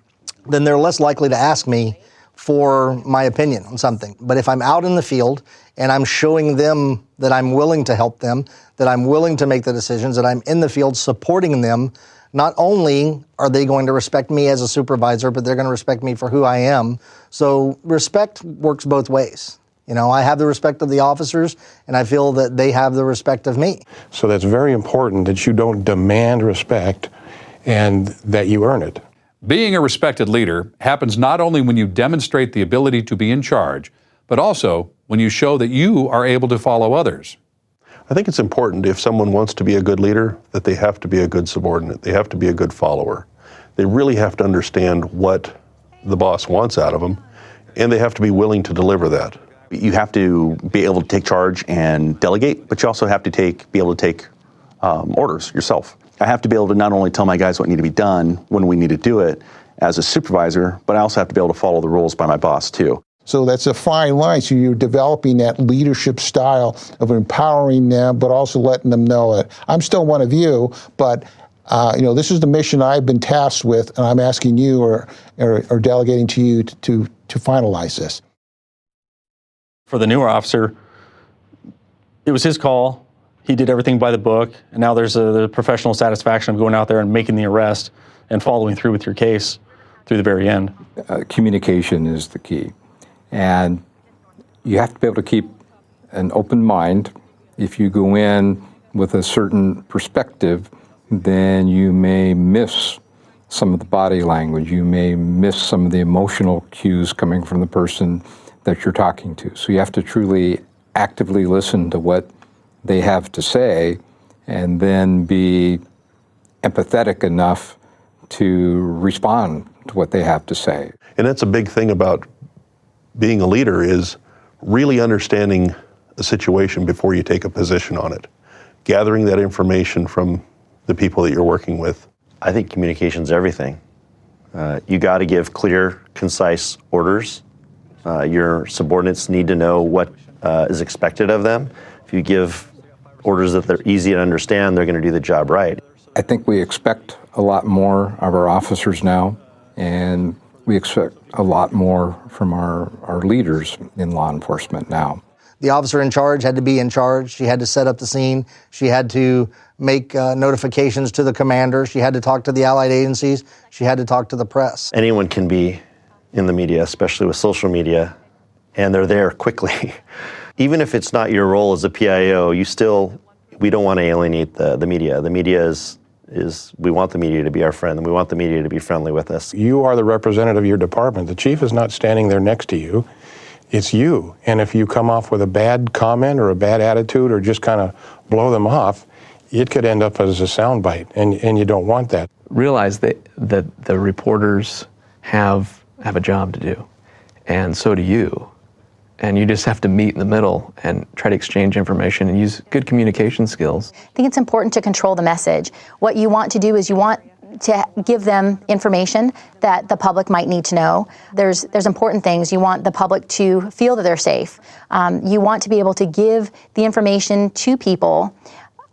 then they're less likely to ask me for my opinion on something. But if I'm out in the field and I'm showing them that I'm willing to help them, that I'm willing to make the decisions, that I'm in the field supporting them, not only are they going to respect me as a supervisor, but they're going to respect me for who I am. So respect works both ways. You know, I have the respect of the officers, and I feel that they have the respect of me. So that's very important that you don't demand respect and that you earn it. Being a respected leader happens not only when you demonstrate the ability to be in charge, but also when you show that you are able to follow others. I think it's important if someone wants to be a good leader that they have to be a good subordinate. They have to be a good follower. They really have to understand what the boss wants out of them, and they have to be willing to deliver that. You have to be able to take charge and delegate, but you also have to be able to take orders yourself. I have to be able to not only tell my guys what need to be done when we need to do it as a supervisor, but I also have to be able to follow the rules by my boss too. So that's a fine line. So you're developing that leadership style of empowering them, but also letting them know that I'm still one of you, but this is the mission I've been tasked with, and I'm asking you or delegating to you to finalize this. For the newer officer, it was his call. He did everything by the book, and now there's the professional satisfaction of going out there and making the arrest and following through with your case through the very end. Communication is the key. And you have to be able to keep an open mind. If you go in with a certain perspective, then you may miss some of the body language. You may miss some of the emotional cues coming from the person that you're talking to. So you have to truly actively listen to what they have to say and then be empathetic enough to respond to what they have to say. And that's a big thing about being a leader, is really understanding a situation before you take a position on it. Gathering that information from the people that you're working with. I think communication's everything. You got to give clear, concise orders. Your subordinates need to know what is expected of them. If you give orders that they're easy to understand, they're going to do the job right. I think we expect a lot more of our officers now, and we expect a lot more from our leaders in law enforcement now. The officer in charge had to be in charge. She had to set up the scene. She had to make notifications to the commander. She had to talk to the allied agencies. She had to talk to the press. Anyone can be in the media, especially with social media, and they're there quickly. Even if it's not your role as a PIO, we don't want to alienate the media. The media is we want the media to be our friend, and we want the media to be friendly with us. You are the representative of your department. The chief is not standing there next to you. It's you. And if you come off with a bad comment or a bad attitude or just kind of blow them off, it could end up as a soundbite, and you don't want that. Realize that the reporters have a job to do, and so do you. And you just have to meet in the middle and try to exchange information and use good communication skills. I think it's important to control the message. What you want to do is you want to give them information that the public might need to know. There's important things. You want the public to feel that they're safe. You want to be able to give the information to people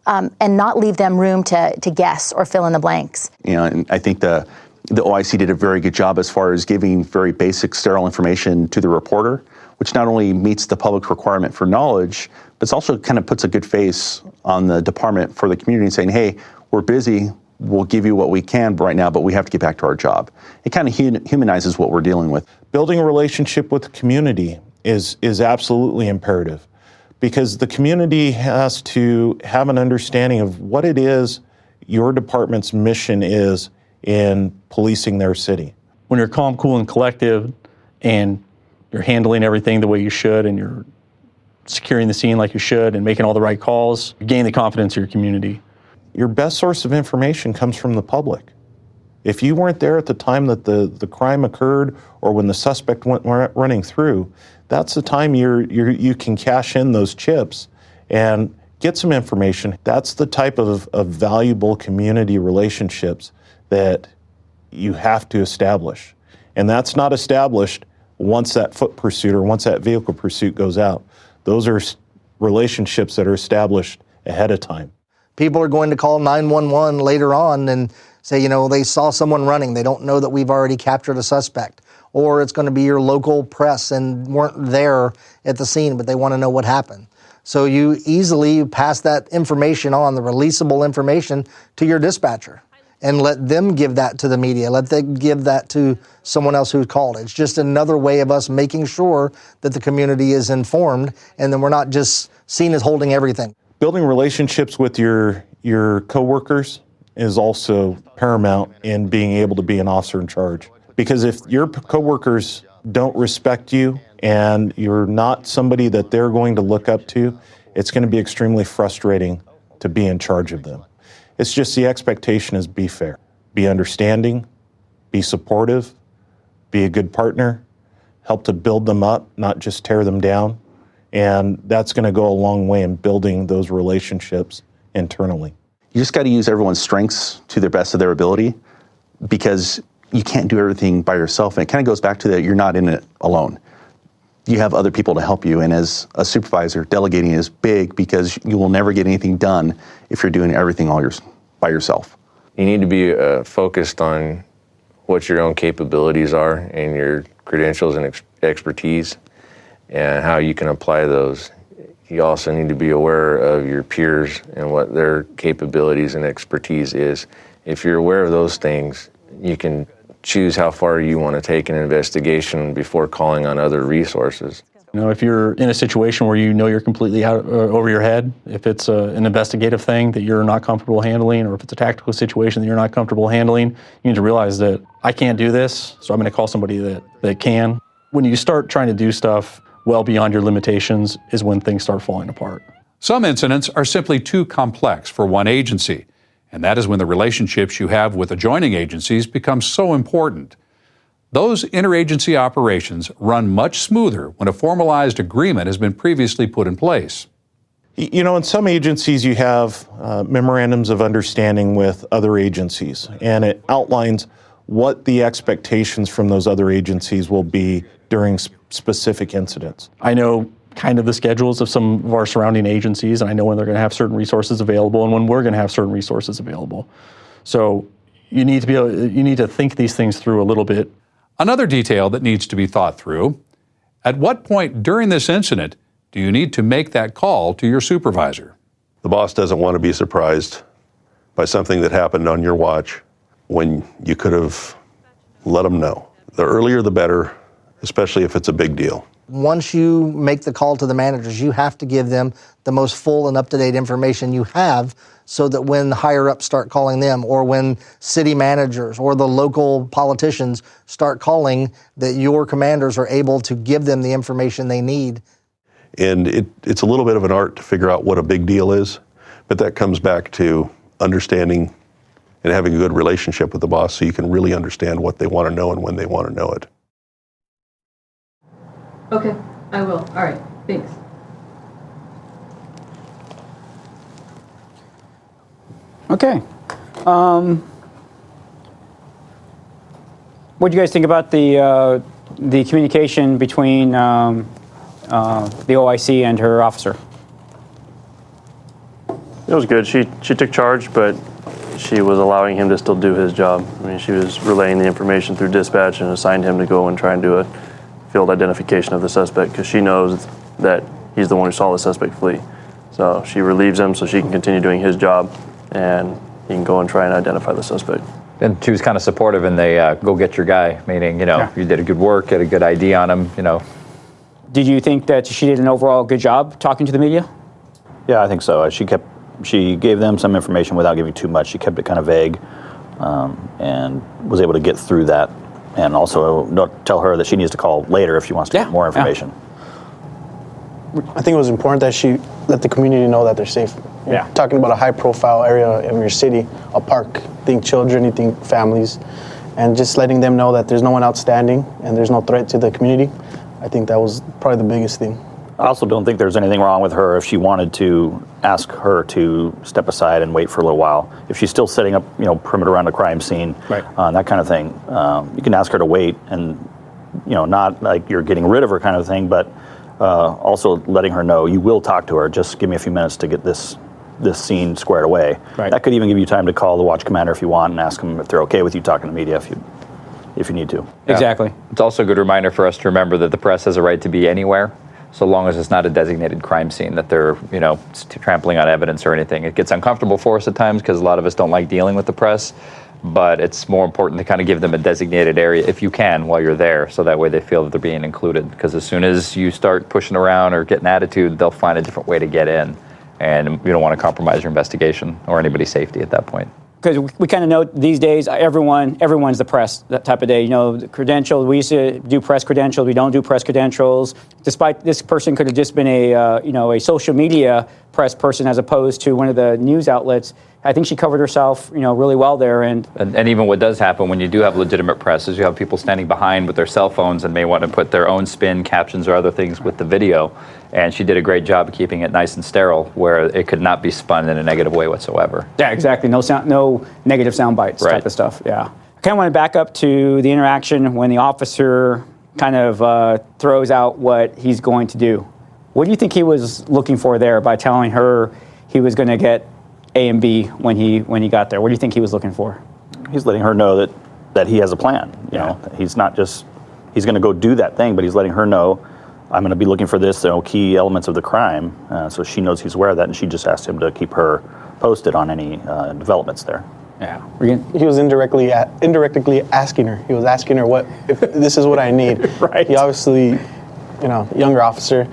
and not leave them room to guess or fill in the blanks. And I think the OIC did a very good job as far as giving very basic, sterile information to the reporter, which not only meets the public requirement for knowledge, but it also kind of puts a good face on the department for the community, saying, hey, we're busy, we'll give you what we can right now, but we have to get back to our job. It kind of humanizes what we're dealing with. Building a relationship with the community is absolutely imperative, because the community has to have an understanding of what it is your department's mission is in policing their city. When you're calm, cool, and collective, and you're handling everything the way you should, and you're securing the scene like you should, and making all the right calls, you gain the confidence of your community. Your best source of information comes from the public. If you weren't there at the time that the crime occurred or when the suspect went running through, that's the time you can cash in those chips and get some information. That's the type of valuable community relationships that you have to establish. And that's not established once that foot pursuit or once that vehicle pursuit goes out. Those are relationships that are established ahead of time. People are going to call 911 later on and say, they saw someone running. They don't know that we've already captured a suspect. Or it's going to be your local press and weren't there at the scene, but they want to know what happened. So you easily pass that information on, the releasable information, to your dispatcher and let them give that to the media. Let them give that to someone else who called. It's just another way of us making sure that the community is informed and then we're not just seen as holding everything. Building relationships with your coworkers is also paramount in being able to be an officer in charge. Because if your coworkers don't respect you and you're not somebody that they're going to look up to, it's going to be extremely frustrating to be in charge of them. It's just the expectation is be fair, be understanding, be supportive, be a good partner, help to build them up, not just tear them down. And that's going to go a long way in building those relationships internally. You just got to use everyone's strengths to the best of their ability, because you can't do everything by yourself. And it kind of goes back to that you're not in it alone. You have other people to help you. And as a supervisor, delegating is big because you will never get anything done if you're doing everything by yourself. You need to be focused on what your own capabilities are and your credentials and expertise and how you can apply those. You also need to be aware of your peers and what their capabilities and expertise is. If you're aware of those things, you can choose how far you want to take an investigation before calling on other resources. If you're in a situation where you're completely out over your head, if it's an investigative thing that you're not comfortable handling, or if it's a tactical situation that you're not comfortable handling, you need to realize that I can't do this, so I'm going to call somebody that can. When you start trying to do stuff well beyond your limitations is when things start falling apart. Some incidents are simply too complex for one agency, and that is when the relationships you have with adjoining agencies become so important. Those interagency operations run much smoother when a formalized agreement has been previously put in place. In some agencies you have memorandums of understanding with other agencies, and it outlines what the expectations from those other agencies will be during specific incidents. I know kind of the schedules of some of our surrounding agencies, and I know when they're going to have certain resources available and when we're going to have certain resources available. So you need to think these things through a little bit. Another detail that needs to be thought through: at what point during this incident do you need to make that call to your supervisor? The boss doesn't want to be surprised by something that happened on your watch when you could have let them know. The earlier the better, especially if it's a big deal. Once you make the call to the managers, you have to give them the most full and up-to-date information you have, so that when higher-ups start calling them, or when city managers or the local politicians start calling, that your commanders are able to give them the information they need. And it's a little bit of an art to figure out what a big deal is, but that comes back to understanding and having a good relationship with the boss so you can really understand what they want to know and when they want to know it. Okay, I will. All right, thanks. Okay. What do you guys think about the communication between the OIC and her officer? It was good. She took charge, but she was allowing him to still do his job. I mean, she was relaying the information through dispatch and assigned him to go and try and do a field identification of the suspect, because she knows that he's the one who saw the suspect flee. So she relieves him so she can continue doing his job, and he can go and try and identify the suspect. And she was kind of supportive in the go get your guy, meaning, you did a good work, had a good ID on him, Did you think that she did an overall good job talking to the media? Yeah, I think so. She gave them some information without giving too much. She kept it kind of vague, and was able to get through that. And also don't tell her that she needs to call later if she wants to get more information. I think it was important that she let the community know that they're safe. You're talking about a high-profile area in your city, a park. Think children, you think families, and just letting them know that there's no one outstanding and there's no threat to the community. I think that was probably the biggest thing. I also don't think there's anything wrong with her if she wanted to ask her to step aside and wait for a little while. If she's still setting up, perimeter around a crime scene, that kind of thing, you can ask her to wait and, not like you're getting rid of her kind of thing, but also letting her know you will talk to her. Just give me a few minutes to get this scene squared away. That could even give you time to call the watch commander if you want and ask them if they're okay with you talking to media if you need to. Exactly. It's also a good reminder for us to remember that the press has a right to be anywhere, so long as it's not a designated crime scene that they're, trampling on evidence or anything. It gets uncomfortable for us at times because a lot of us don't like dealing with the press, but it's more important to kind of give them a designated area if you can while you're there, so that way they feel that they're being included. Because as soon as you start pushing around or getting attitude, they'll find a different way to get in, and you don't want to compromise your investigation or anybody's safety at that point. Because we kind of know these days, everyone's the press, that type of day. The credentials, we used to do press credentials, we don't do press credentials. Despite this person could have just been a social media press person as opposed to one of the news outlets. I think she covered herself, really well there. And even what does happen when you do have legitimate press is you have people standing behind with their cell phones and may want to put their own spin, captions, or other things with the video. And she did a great job of keeping it nice and sterile, where it could not be spun in a negative way whatsoever. Yeah, exactly. No negative sound bites type of stuff. Yeah. I kind of want to back up to the interaction when the officer kind of throws out what he's going to do. What do you think he was looking for there by telling her he was going to get A and B when he got there? What do you think he was looking for? He's letting her know that he has a plan. He's not just he's going to go do that thing, but he's letting her know, I'm going to be looking for this, key elements of the crime, so she knows he's aware of that, and she just asked him to keep her posted on any developments there. Yeah, he was indirectly asking her. He was asking her if this is what I need. Right. He obviously, younger officer,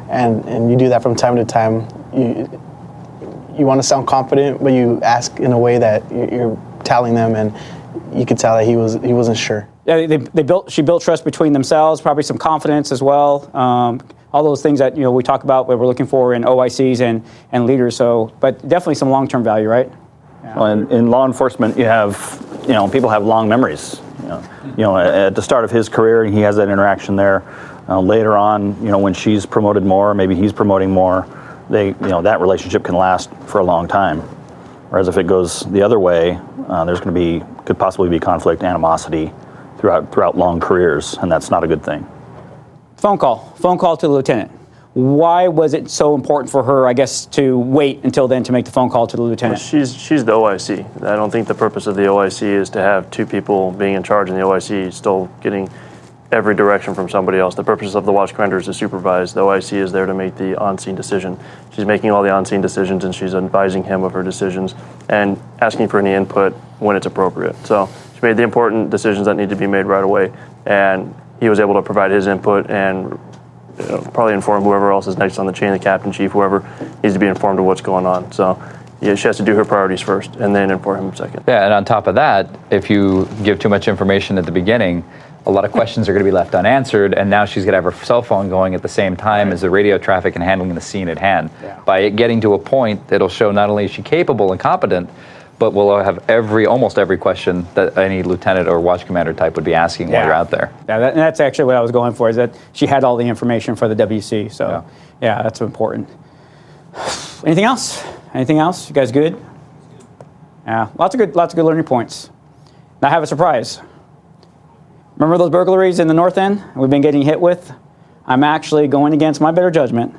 and you do that from time to time. You want to sound confident, but you ask in a way that you're telling them, and you could tell that he wasn't sure. Yeah, she built trust between themselves, probably some confidence as well. All those things that we talk about, what we're looking for in OICs and leaders. So, but definitely some long-term value, right? Yeah. Well, in law enforcement, you have people have long memories. At the start of his career, he has that interaction there. Later on, when she's promoted more, maybe he's promoting more. That relationship can last for a long time. Whereas if it goes the other way, could possibly be conflict, animosity throughout long careers, and that's not a good thing. Phone call to the lieutenant. Why was it so important for her, I guess, to wait until then to make the phone call to the lieutenant? Well, she's the OIC. I don't think the purpose of the OIC is to have two people being in charge and the OIC still getting every direction from somebody else. The purpose of the watch commander is to supervise. The OIC is there to make the on-scene decision. She's making all the on-scene decisions, and she's advising him of her decisions and asking for any input when it's appropriate. So she made the important decisions that need to be made right away, and he was able to provide his input and probably inform whoever else is next on the chain, the captain, chief, whoever needs to be informed of what's going on. So yeah, she has to do her priorities first and then inform him second. Yeah, and on top of that, if you give too much information at the beginning, a lot of questions are going to be left unanswered, and now she's going to have her cell phone going at the same time as the radio traffic and handling the scene at hand. Yeah. By it getting to a point that'll show not only is she capable and competent, but we'll have almost every question that any lieutenant or watch commander type would be asking while you're out there. Yeah, that's actually what I was going for, is that she had all the information for the WC. So yeah that's important. Anything else? You guys good? Yeah, lots of good learning points. Now I have a surprise. Remember those burglaries in the North End we've been getting hit with? I'm actually going against my better judgment.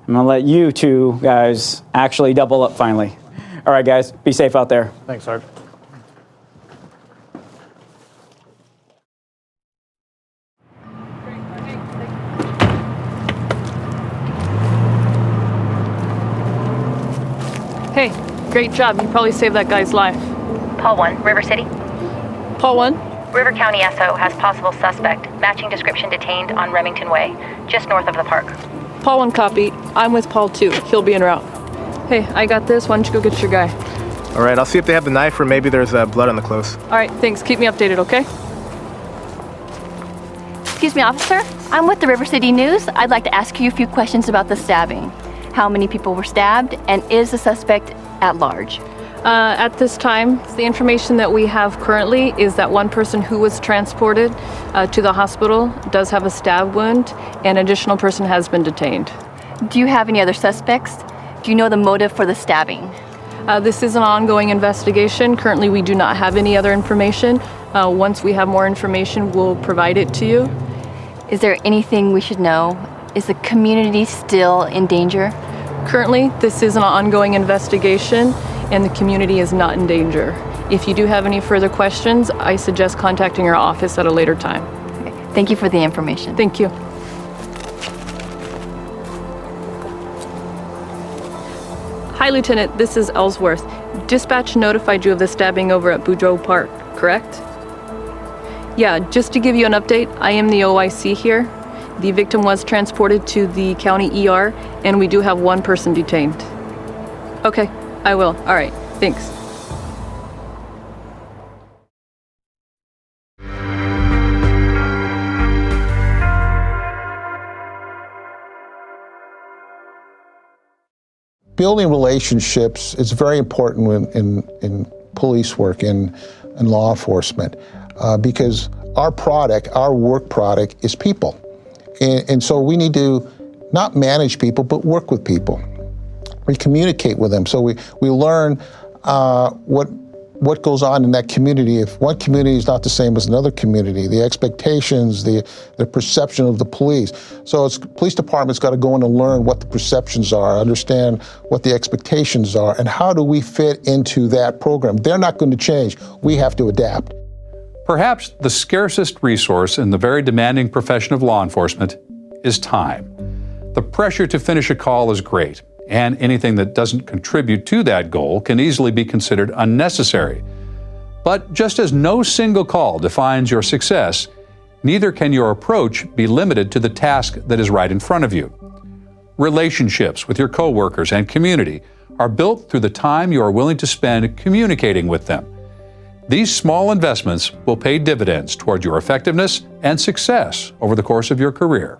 I'm going to let you two guys actually double up finally. All right, guys, be safe out there. Thanks, Sergeant. Hey, great job. You probably saved that guy's life. Paul 1, River City. Paul 1? River County SO has possible suspect, matching description, detained on Remington Way, just north of the park. Paul 1 copy. I'm with Paul 2. He'll be en route. Hey, I got this. Why don't you go get your guy? All right, I'll see if they have the knife or maybe there's blood on the clothes. All right, thanks. Keep me updated, okay? Excuse me, officer. I'm with the River City News. I'd like to ask you a few questions about the stabbing. how many people were stabbed, and is the suspect at large? At this time, the information that we have currently is that one person who was transported to the hospital does have a stab wound, and an additional person has been detained. Do you have any other suspects? Do you know the motive for the stabbing? This is an ongoing investigation. Currently, we do not have any other information. Once we have more information, we'll provide it to you. Is there anything we should know? Is the community still in danger? Currently, this is an ongoing investigation, and the community is not in danger. If you do have any further questions, I suggest contacting our office at a later time. Okay. Thank you for the information. Thank you. Hi, Lieutenant. This is Ellsworth. Dispatch notified you of the stabbing over at Boudreaux Park, correct? Yeah, just to give you an update, I am the OIC here. The victim was transported to the county ER, and we do have one person detained. Okay, I will. All right, thanks. Building relationships is very important in police work and law enforcement because our product, our work product, is people. And so we need to not manage people, but work with people. We communicate with them. So we learn what goes on in that community. If one community is not the same as another community, the expectations, the perception of the police. So police department's got to go in and learn what the perceptions are, understand what the expectations are, and how do we fit into that program. They're not going to change. We have to adapt. Perhaps the scarcest resource in the very demanding profession of law enforcement is time. The pressure to finish a call is great, and anything that doesn't contribute to that goal can easily be considered unnecessary. But just as no single call defines your success, neither can your approach be limited to the task that is right in front of you. Relationships with your coworkers and community are built through the time you are willing to spend communicating with them. These small investments will pay dividends toward your effectiveness and success over the course of your career.